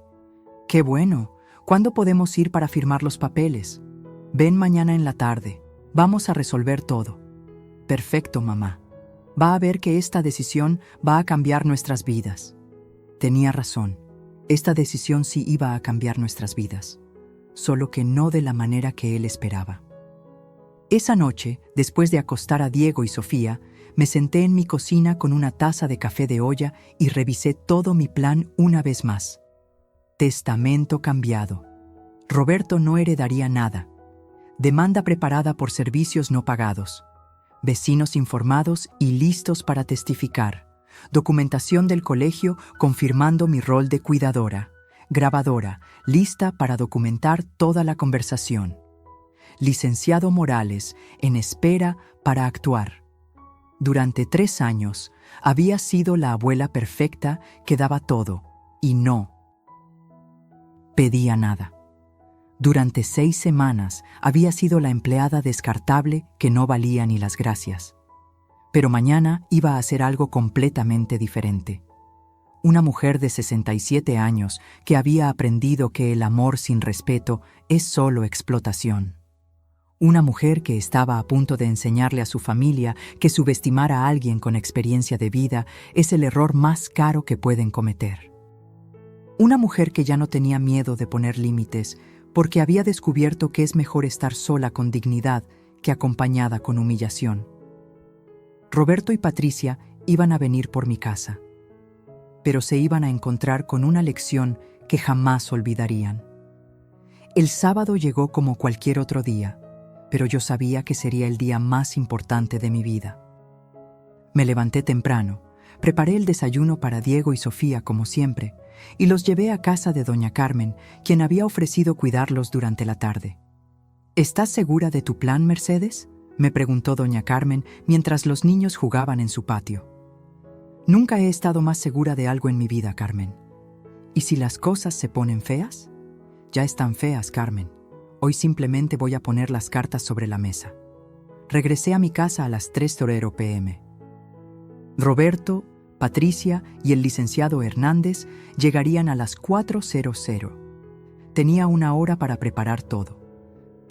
Qué bueno. ¿Cuándo podemos ir para firmar los papeles? Ven mañana en la tarde. Vamos a resolver todo. Perfecto, mamá. Va a ver que esta decisión va a cambiar nuestras vidas. Tenía razón. Esta decisión sí iba a cambiar nuestras vidas. Solo que no de la manera que él esperaba. Esa noche, después de acostar a Diego y Sofía, me senté en mi cocina con una taza de café de olla y revisé todo mi plan una vez más. Testamento cambiado. Roberto no heredaría nada. Demanda preparada por servicios no pagados. Vecinos informados y listos para testificar. Documentación del colegio confirmando mi rol de cuidadora. Grabadora, lista para documentar toda la conversación. Licenciado Morales, en espera para actuar. Durante 3 años, había sido la abuela perfecta que daba todo y no pedía nada. Durante 6 semanas había sido la empleada descartable que no valía ni las gracias. Pero mañana iba a hacer algo completamente diferente. Una mujer de 67 años que había aprendido que el amor sin respeto es solo explotación. Una mujer que estaba a punto de enseñarle a su familia que subestimar a alguien con experiencia de vida es el error más caro que pueden cometer. Una mujer que ya no tenía miedo de poner límites porque había descubierto que es mejor estar sola con dignidad que acompañada con humillación. Roberto y Patricia iban a venir por mi casa, pero se iban a encontrar con una lección que jamás olvidarían. El sábado llegó como cualquier otro día, pero yo sabía que sería el día más importante de mi vida. Me levanté temprano, preparé el desayuno para Diego y Sofía como siempre, y los llevé a casa de doña Carmen, quien había ofrecido cuidarlos durante la tarde. ¿Estás segura de tu plan, Mercedes?, me preguntó doña Carmen mientras los niños jugaban en su patio. Nunca he estado más segura de algo en mi vida, Carmen. ¿Y si las cosas se ponen feas? Ya están feas, Carmen. Hoy simplemente voy a poner las cartas sobre la mesa. Regresé a mi casa a las 3:00 p.m. Roberto, Patricia y el licenciado Hernández llegarían a las 4:00. Tenía una hora para preparar todo.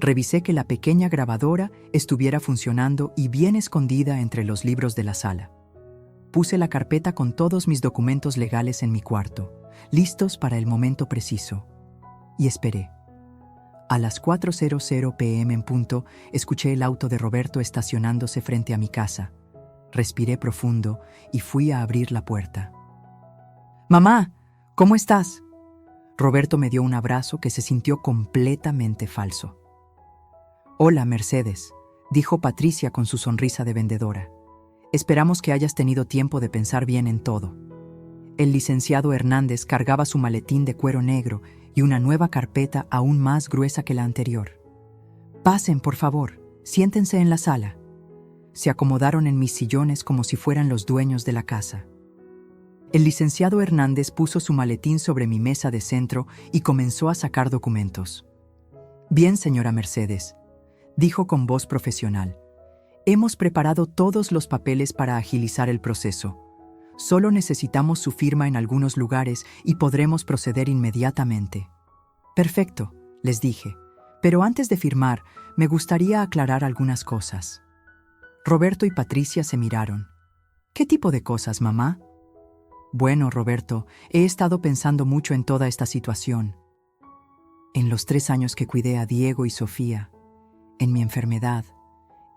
Revisé que la pequeña grabadora estuviera funcionando y bien escondida entre los libros de la sala. Puse la carpeta con todos mis documentos legales en mi cuarto, listos para el momento preciso. Y esperé. A las 4:00 p.m. en punto, escuché el auto de Roberto estacionándose frente a mi casa. Respiré profundo y fui a abrir la puerta. «Mamá, ¿cómo estás?». Roberto me dio un abrazo que se sintió completamente falso. «Hola, Mercedes», dijo Patricia con su sonrisa de vendedora. «Esperamos que hayas tenido tiempo de pensar bien en todo». El licenciado Hernández cargaba su maletín de cuero negro y una nueva carpeta aún más gruesa que la anterior. «Pasen, por favor, siéntense en la sala». Se acomodaron en mis sillones como si fueran los dueños de la casa. El licenciado Hernández puso su maletín sobre mi mesa de centro y comenzó a sacar documentos. «Bien, señora Mercedes», dijo con voz profesional. «Hemos preparado todos los papeles para agilizar el proceso. Solo necesitamos su firma en algunos lugares y podremos proceder inmediatamente». «Perfecto», les dije, «pero antes de firmar, me gustaría aclarar algunas cosas». Roberto y Patricia se miraron. «¿Qué tipo de cosas, mamá?». «Bueno, Roberto, he estado pensando mucho en toda esta situación. En los 3 años que cuidé a Diego y Sofía, en mi enfermedad,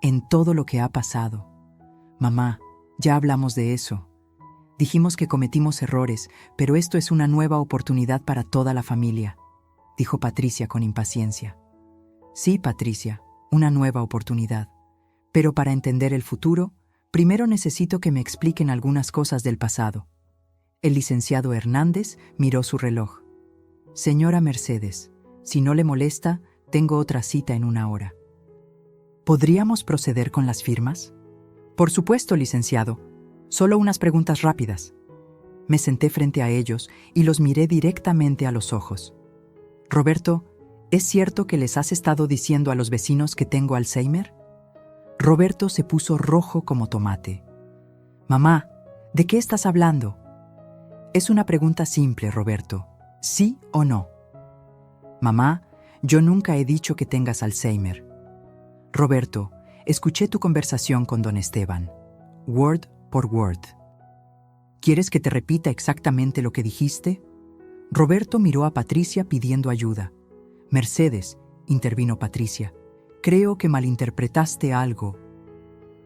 en todo lo que ha pasado. Mamá, ya hablamos de eso. Dijimos que cometimos errores, pero esto es una nueva oportunidad para toda la familia», dijo Patricia con impaciencia. «Sí, Patricia, una nueva oportunidad. Pero para entender el futuro, primero necesito que me expliquen algunas cosas del pasado». El licenciado Hernández miró su reloj. «Señora Mercedes, si no le molesta, tengo otra cita en 1 hora. ¿Podríamos proceder con las firmas?». «Por supuesto, licenciado. Solo unas preguntas rápidas». Me senté frente a ellos y los miré directamente a los ojos. «Roberto, ¿es cierto que les has estado diciendo a los vecinos que tengo Alzheimer?». Roberto se puso rojo como tomate. «Mamá, ¿de qué estás hablando?». «Es una pregunta simple, Roberto. ¿Sí o no?». «Mamá, yo nunca he dicho que tengas Alzheimer». «Roberto, escuché tu conversación con don Esteban. Word por word. ¿Quieres que te repita exactamente lo que dijiste?». Roberto miró a Patricia pidiendo ayuda. «Mercedes», intervino Patricia, «creo que malinterpretaste algo».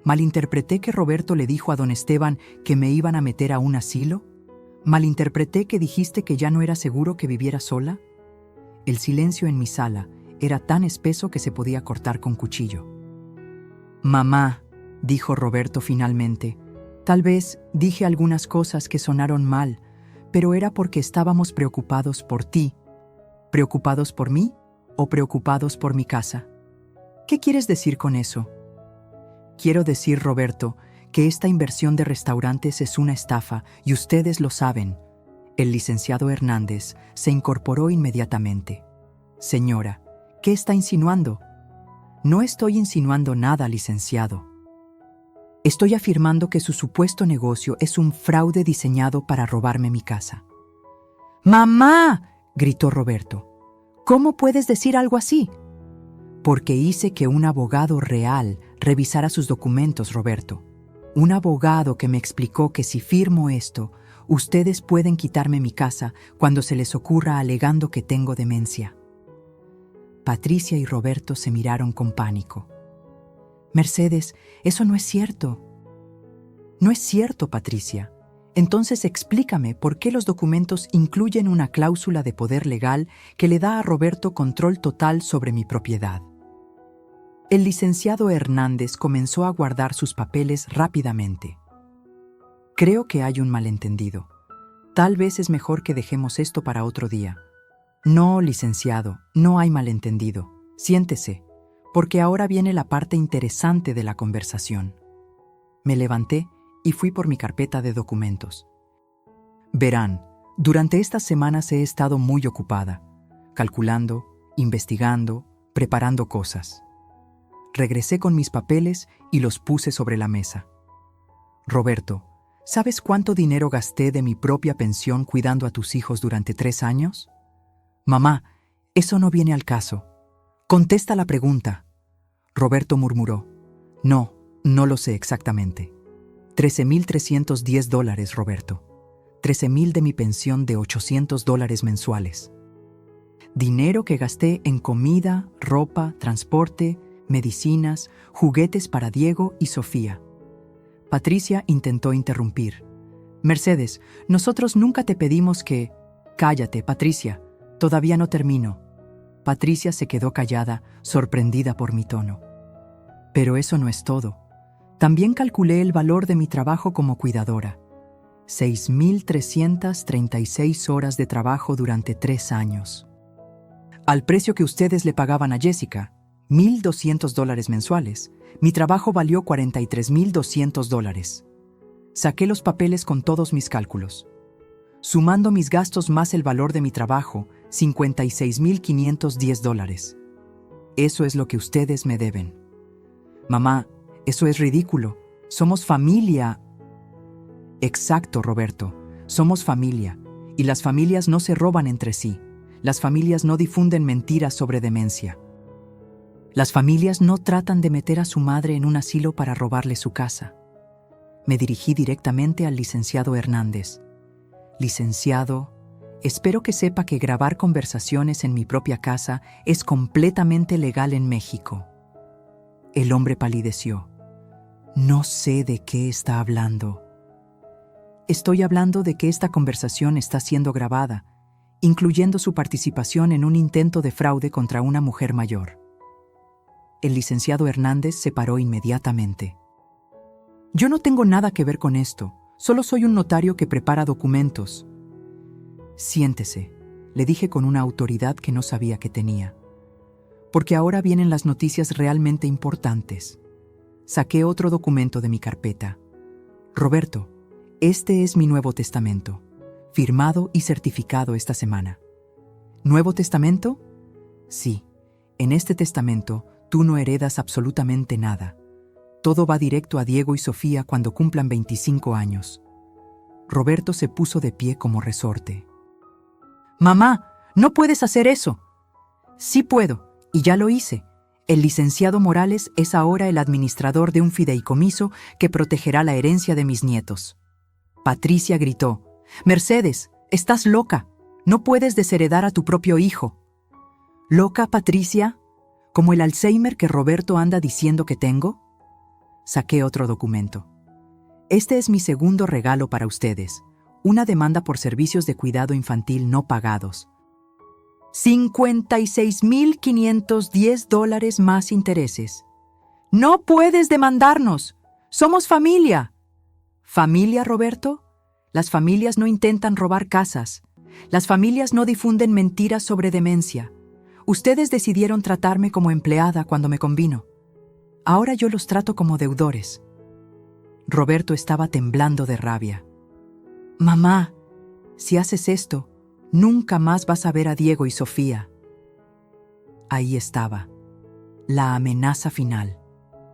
¿Malinterpreté que Roberto le dijo a don Esteban que me iban a meter a un asilo? ¿Malinterpreté que dijiste que ya no era seguro que viviera sola? El silencio en mi sala era tan espeso que se podía cortar con cuchillo. «Mamá», dijo Roberto finalmente, «tal vez dije algunas cosas que sonaron mal, pero era porque estábamos preocupados por ti». ¿Preocupados por mí o preocupados por mi casa? ¿Qué quieres decir con eso? Quiero decir, Roberto, que esta inversión de restaurantes es una estafa y ustedes lo saben. El licenciado Hernández se incorporó inmediatamente. Señora, ¿qué está insinuando? No estoy insinuando nada, licenciado. Estoy afirmando que su supuesto negocio es un fraude diseñado para robarme mi casa. ¡Mamá!, gritó Roberto. ¿Cómo puedes decir algo así? Porque hice que un abogado real revisara sus documentos, Roberto. Un abogado que me explicó que si firmo esto, ustedes pueden quitarme mi casa cuando se les ocurra alegando que tengo demencia. Patricia y Roberto se miraron con pánico. Mercedes, eso no es cierto. No es cierto, Patricia. Entonces explícame por qué los documentos incluyen una cláusula de poder legal que le da a Roberto control total sobre mi propiedad. El licenciado Hernández comenzó a guardar sus papeles rápidamente. Creo que hay un malentendido. Tal vez es mejor que dejemos esto para otro día. No, licenciado, no hay malentendido. Siéntese, porque ahora viene la parte interesante de la conversación. Me levanté y fui por mi carpeta de documentos. Verán, durante estas semanas he estado muy ocupada, calculando, investigando, preparando cosas. Regresé con mis papeles y los puse sobre la mesa. Roberto, ¿sabes cuánto dinero gasté de mi propia pensión cuidando a tus hijos durante 3 años? Mamá, eso no viene al caso. Contesta la pregunta. Roberto murmuró. No lo sé exactamente. $13,310, Roberto. 13,000 de mi pensión de $800 mensuales. Dinero que gasté en comida, ropa, transporte, medicinas, juguetes para Diego y Sofía. Patricia intentó interrumpir. Mercedes, nosotros nunca te pedimos que... Cállate, Patricia, todavía no termino. Patricia se quedó callada, sorprendida por mi tono. Pero eso no es todo. También calculé el valor de mi trabajo como cuidadora. 6,336 horas de trabajo durante 3 años. Al precio que ustedes le pagaban a Jessica, $1,200 mensuales, mi trabajo valió $43,200. Saqué los papeles con todos mis cálculos. Sumando mis gastos más el valor de mi trabajo, $56,510. Eso es lo que ustedes me deben. Mamá, eso es ridículo. Somos familia. Exacto, Roberto. Somos familia. Y las familias no se roban entre sí. Las familias no difunden mentiras sobre demencia. Las familias no tratan de meter a su madre en un asilo para robarle su casa. Me dirigí directamente al licenciado Hernández. Licenciado, espero que sepa que grabar conversaciones en mi propia casa es completamente legal en México. El hombre palideció. No sé de qué está hablando. Estoy hablando de que esta conversación está siendo grabada, incluyendo su participación en un intento de fraude contra una mujer mayor. El licenciado Hernández se paró inmediatamente. Yo no tengo nada que ver con esto, solo soy un notario que prepara documentos. Siéntese, le dije con una autoridad que no sabía que tenía. Porque ahora vienen las noticias realmente importantes. Saqué otro documento de mi carpeta. Roberto, este es mi Nuevo Testamento, firmado y certificado esta semana. ¿Nuevo Testamento? Sí, en este testamento tú no heredas absolutamente nada. Todo va directo a Diego y Sofía cuando cumplan 25 años. Roberto se puso de pie como resorte. Mamá, no puedes hacer eso. Sí puedo, y ya lo hice. El licenciado Morales es ahora el administrador de un fideicomiso que protegerá la herencia de mis nietos. Patricia gritó. Mercedes, estás loca. No puedes desheredar a tu propio hijo. ¿Loca, Patricia? ¿Como el Alzheimer que Roberto anda diciendo que tengo? Saqué otro documento. Este es mi segundo regalo para ustedes. Una demanda por servicios de cuidado infantil no pagados. $56,510 más intereses. ¡No puedes demandarnos! ¡Somos familia! ¿Familia, Roberto? Las familias no intentan robar casas. Las familias no difunden mentiras sobre demencia. Ustedes decidieron tratarme como empleada cuando me convino. Ahora yo los trato como deudores. Roberto estaba temblando de rabia. «Mamá, si haces esto, nunca más vas a ver a Diego y Sofía». Ahí estaba, la amenaza final.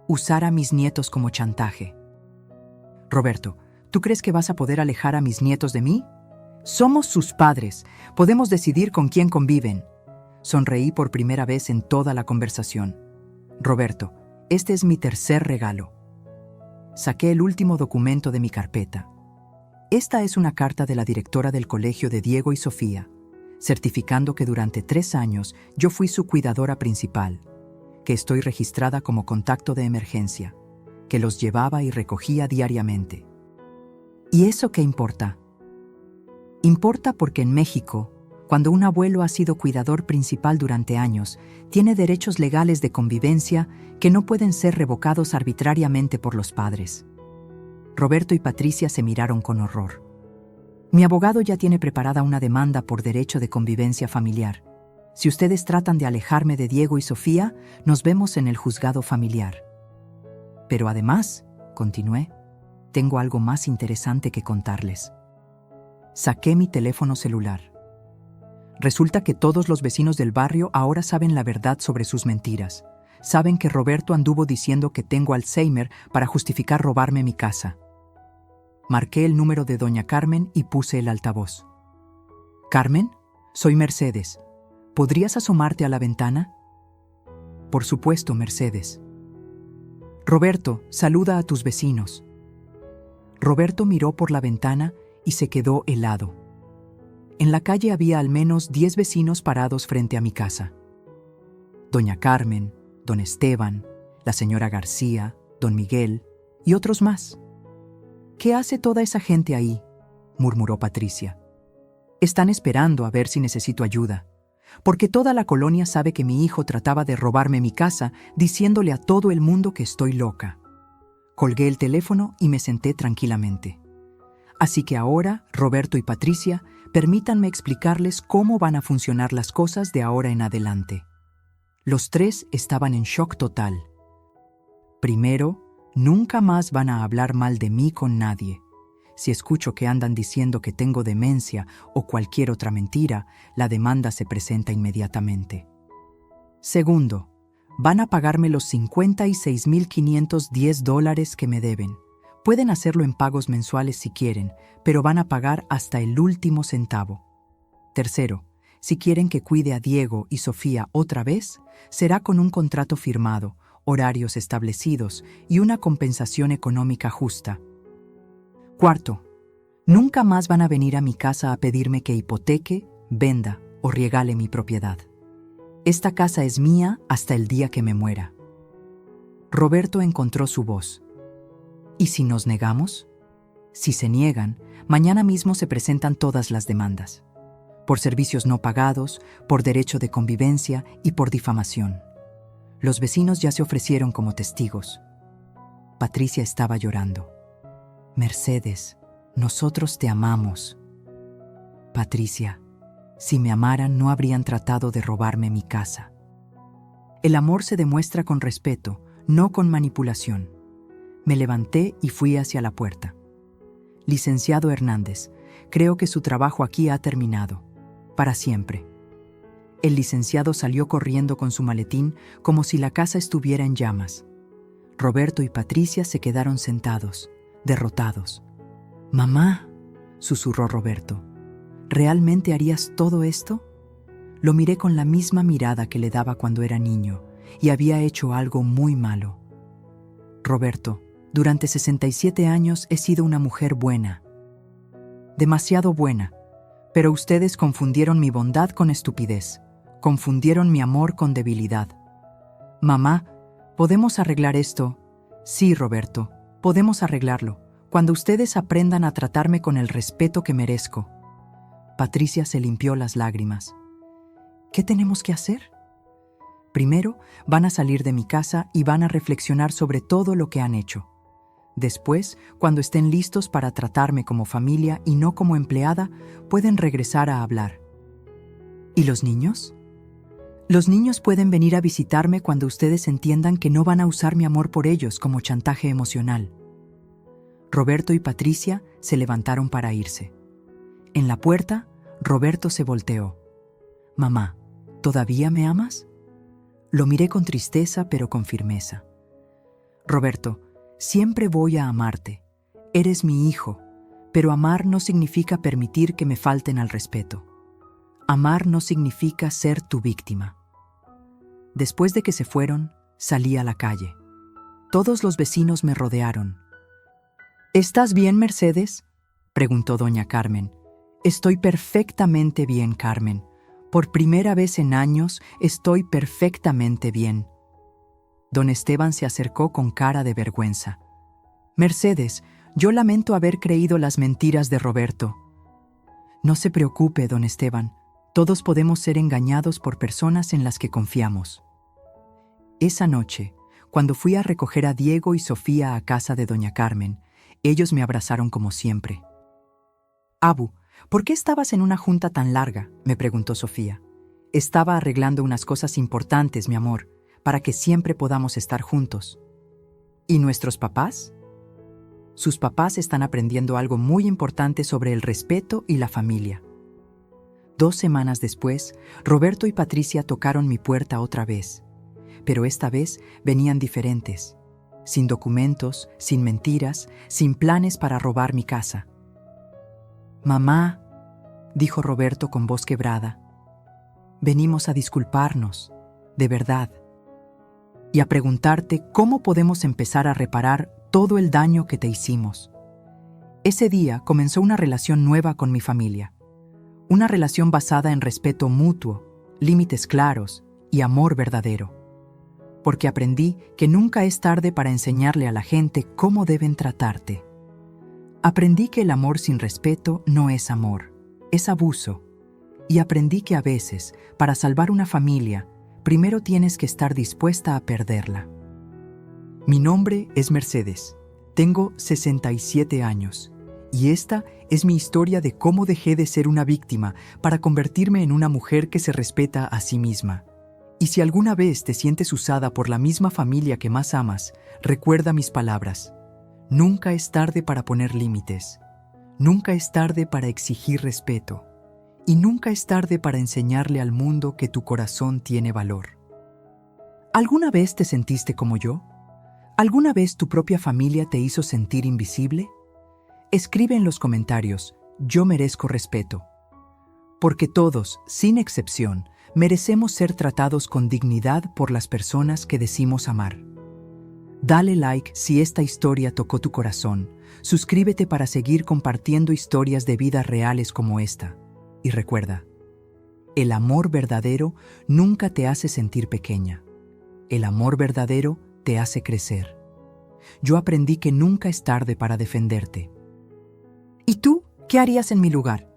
Usar a mis nietos como chantaje. «Roberto, ¿tú crees que vas a poder alejar a mis nietos de mí? Somos sus padres, podemos decidir con quién conviven». Sonreí por primera vez en toda la conversación. «Roberto, este es mi tercer regalo». Saqué el último documento de mi carpeta. Esta es una carta de la directora del colegio de Diego y Sofía, certificando que durante 3 años yo fui su cuidadora principal, que estoy registrada como contacto de emergencia, que los llevaba y recogía diariamente. ¿Y eso qué importa? Importa porque en México, cuando un abuelo ha sido cuidador principal durante años, tiene derechos legales de convivencia que no pueden ser revocados arbitrariamente por los padres. Roberto y Patricia se miraron con horror. Mi abogado ya tiene preparada una demanda por derecho de convivencia familiar. Si ustedes tratan de alejarme de Diego y Sofía, nos vemos en el juzgado familiar. Pero además, continué, tengo algo más interesante que contarles. Saqué mi teléfono celular. Resulta que todos los vecinos del barrio ahora saben la verdad sobre sus mentiras. Saben que Roberto anduvo diciendo que tengo Alzheimer para justificar robarme mi casa. Marqué el número de doña Carmen y puse el altavoz. «Carmen, soy Mercedes. ¿Podrías asomarte a la ventana?» «Por supuesto, Mercedes». «Roberto, saluda a tus vecinos». Roberto miró por la ventana y se quedó helado. En la calle había al menos 10 vecinos parados frente a mi casa. Doña Carmen, don Esteban, la señora García, don Miguel y otros más. «¿Qué hace toda esa gente ahí?», murmuró Patricia. «Están esperando a ver si necesito ayuda, porque toda la colonia sabe que mi hijo trataba de robarme mi casa diciéndole a todo el mundo que estoy loca». Colgué el teléfono y me senté tranquilamente. Así que ahora, Roberto y Patricia, permítanme explicarles cómo van a funcionar las cosas de ahora en adelante. Los 3 estaban en shock total. Primero, nunca más van a hablar mal de mí con nadie. Si escucho que andan diciendo que tengo demencia o cualquier otra mentira, la demanda se presenta inmediatamente. Segundo, van a pagarme los $56,510 que me deben. Pueden hacerlo en pagos mensuales si quieren, pero van a pagar hasta el último centavo. Tercero, si quieren que cuide a Diego y Sofía otra vez, será con un contrato firmado, horarios establecidos y una compensación económica justa. Cuarto, nunca más van a venir a mi casa a pedirme que hipoteque, venda o regale mi propiedad. Esta casa es mía hasta el día que me muera. Roberto encontró su voz. ¿Y si nos negamos? Si se niegan, mañana mismo se presentan todas las demandas. Por servicios no pagados, por derecho de convivencia y por difamación. Los vecinos ya se ofrecieron como testigos. Patricia estaba llorando. «Mercedes, nosotros te amamos». «Patricia, si me amaran no habrían tratado de robarme mi casa». El amor se demuestra con respeto, no con manipulación. Me levanté y fui hacia la puerta. «Licenciado Hernández, creo que su trabajo aquí ha terminado. Para siempre». El licenciado salió corriendo con su maletín como si la casa estuviera en llamas. Roberto y Patricia se quedaron sentados, derrotados. «Mamá», susurró Roberto, «¿realmente harías todo esto?». Lo miré con la misma mirada que le daba cuando era niño y había hecho algo muy malo. «Roberto, durante 67 años he sido una mujer buena. Demasiado buena, pero ustedes confundieron mi bondad con estupidez. Confundieron mi amor con debilidad. Mamá, ¿podemos arreglar esto?». «Sí, Roberto, podemos arreglarlo, cuando ustedes aprendan a tratarme con el respeto que merezco». Patricia se limpió las lágrimas. «¿Qué tenemos que hacer?». «Primero, van a salir de mi casa y van a reflexionar sobre todo lo que han hecho. Después, cuando estén listos para tratarme como familia y no como empleada, pueden regresar a hablar». «¿Y los niños?». «Los niños pueden venir a visitarme cuando ustedes entiendan que no van a usar mi amor por ellos como chantaje emocional». Roberto y Patricia se levantaron para irse. En la puerta, Roberto se volteó. «Mamá, ¿todavía me amas?» Lo miré con tristeza, pero con firmeza. «Roberto, siempre voy a amarte. Eres mi hijo, pero amar no significa permitir que me falten al respeto. Amar no significa ser tu víctima». Después de que se fueron, salí a la calle. Todos los vecinos me rodearon. «¿Estás bien, Mercedes?», preguntó doña Carmen. «Estoy perfectamente bien, Carmen. Por primera vez en años estoy perfectamente bien». Don Esteban se acercó con cara de vergüenza. «Mercedes, yo lamento haber creído las mentiras de Roberto». «No se preocupe, don Esteban. Todos podemos ser engañados por personas en las que confiamos». Esa noche, cuando fui a recoger a Diego y Sofía a casa de doña Carmen, ellos me abrazaron como siempre. «Abu, ¿por qué estabas en una junta tan larga?», me preguntó Sofía. «Estaba arreglando unas cosas importantes, mi amor, para que siempre podamos estar juntos». «¿Y nuestros papás?». «Sus papás están aprendiendo algo muy importante sobre el respeto y la familia». 2 semanas después, Roberto y Patricia tocaron mi puerta otra vez. Pero esta vez venían diferentes, sin documentos, sin mentiras, sin planes para robar mi casa. «Mamá», dijo Roberto con voz quebrada, «venimos a disculparnos, de verdad, y a preguntarte cómo podemos empezar a reparar todo el daño que te hicimos». Ese día comenzó una relación nueva con mi familia, una relación basada en respeto mutuo, límites claros y amor verdadero. Porque aprendí que nunca es tarde para enseñarle a la gente cómo deben tratarte. Aprendí que el amor sin respeto no es amor, es abuso. Y aprendí que a veces, para salvar una familia, primero tienes que estar dispuesta a perderla. Mi nombre es Mercedes. Tengo 67 años. Y esta es mi historia de cómo dejé de ser una víctima para convertirme en una mujer que se respeta a sí misma. Y si alguna vez te sientes usada por la misma familia que más amas, recuerda mis palabras. Nunca es tarde para poner límites. Nunca es tarde para exigir respeto. Y nunca es tarde para enseñarle al mundo que tu corazón tiene valor. ¿Alguna vez te sentiste como yo? ¿Alguna vez tu propia familia te hizo sentir invisible? Escribe en los comentarios, yo merezco respeto. Porque todos, sin excepción, merecemos ser tratados con dignidad por las personas que decimos amar. Dale like si esta historia tocó tu corazón. Suscríbete para seguir compartiendo historias de vidas reales como esta. Y recuerda, el amor verdadero nunca te hace sentir pequeña. El amor verdadero te hace crecer. Yo aprendí que nunca es tarde para defenderte. ¿Y tú qué harías en mi lugar?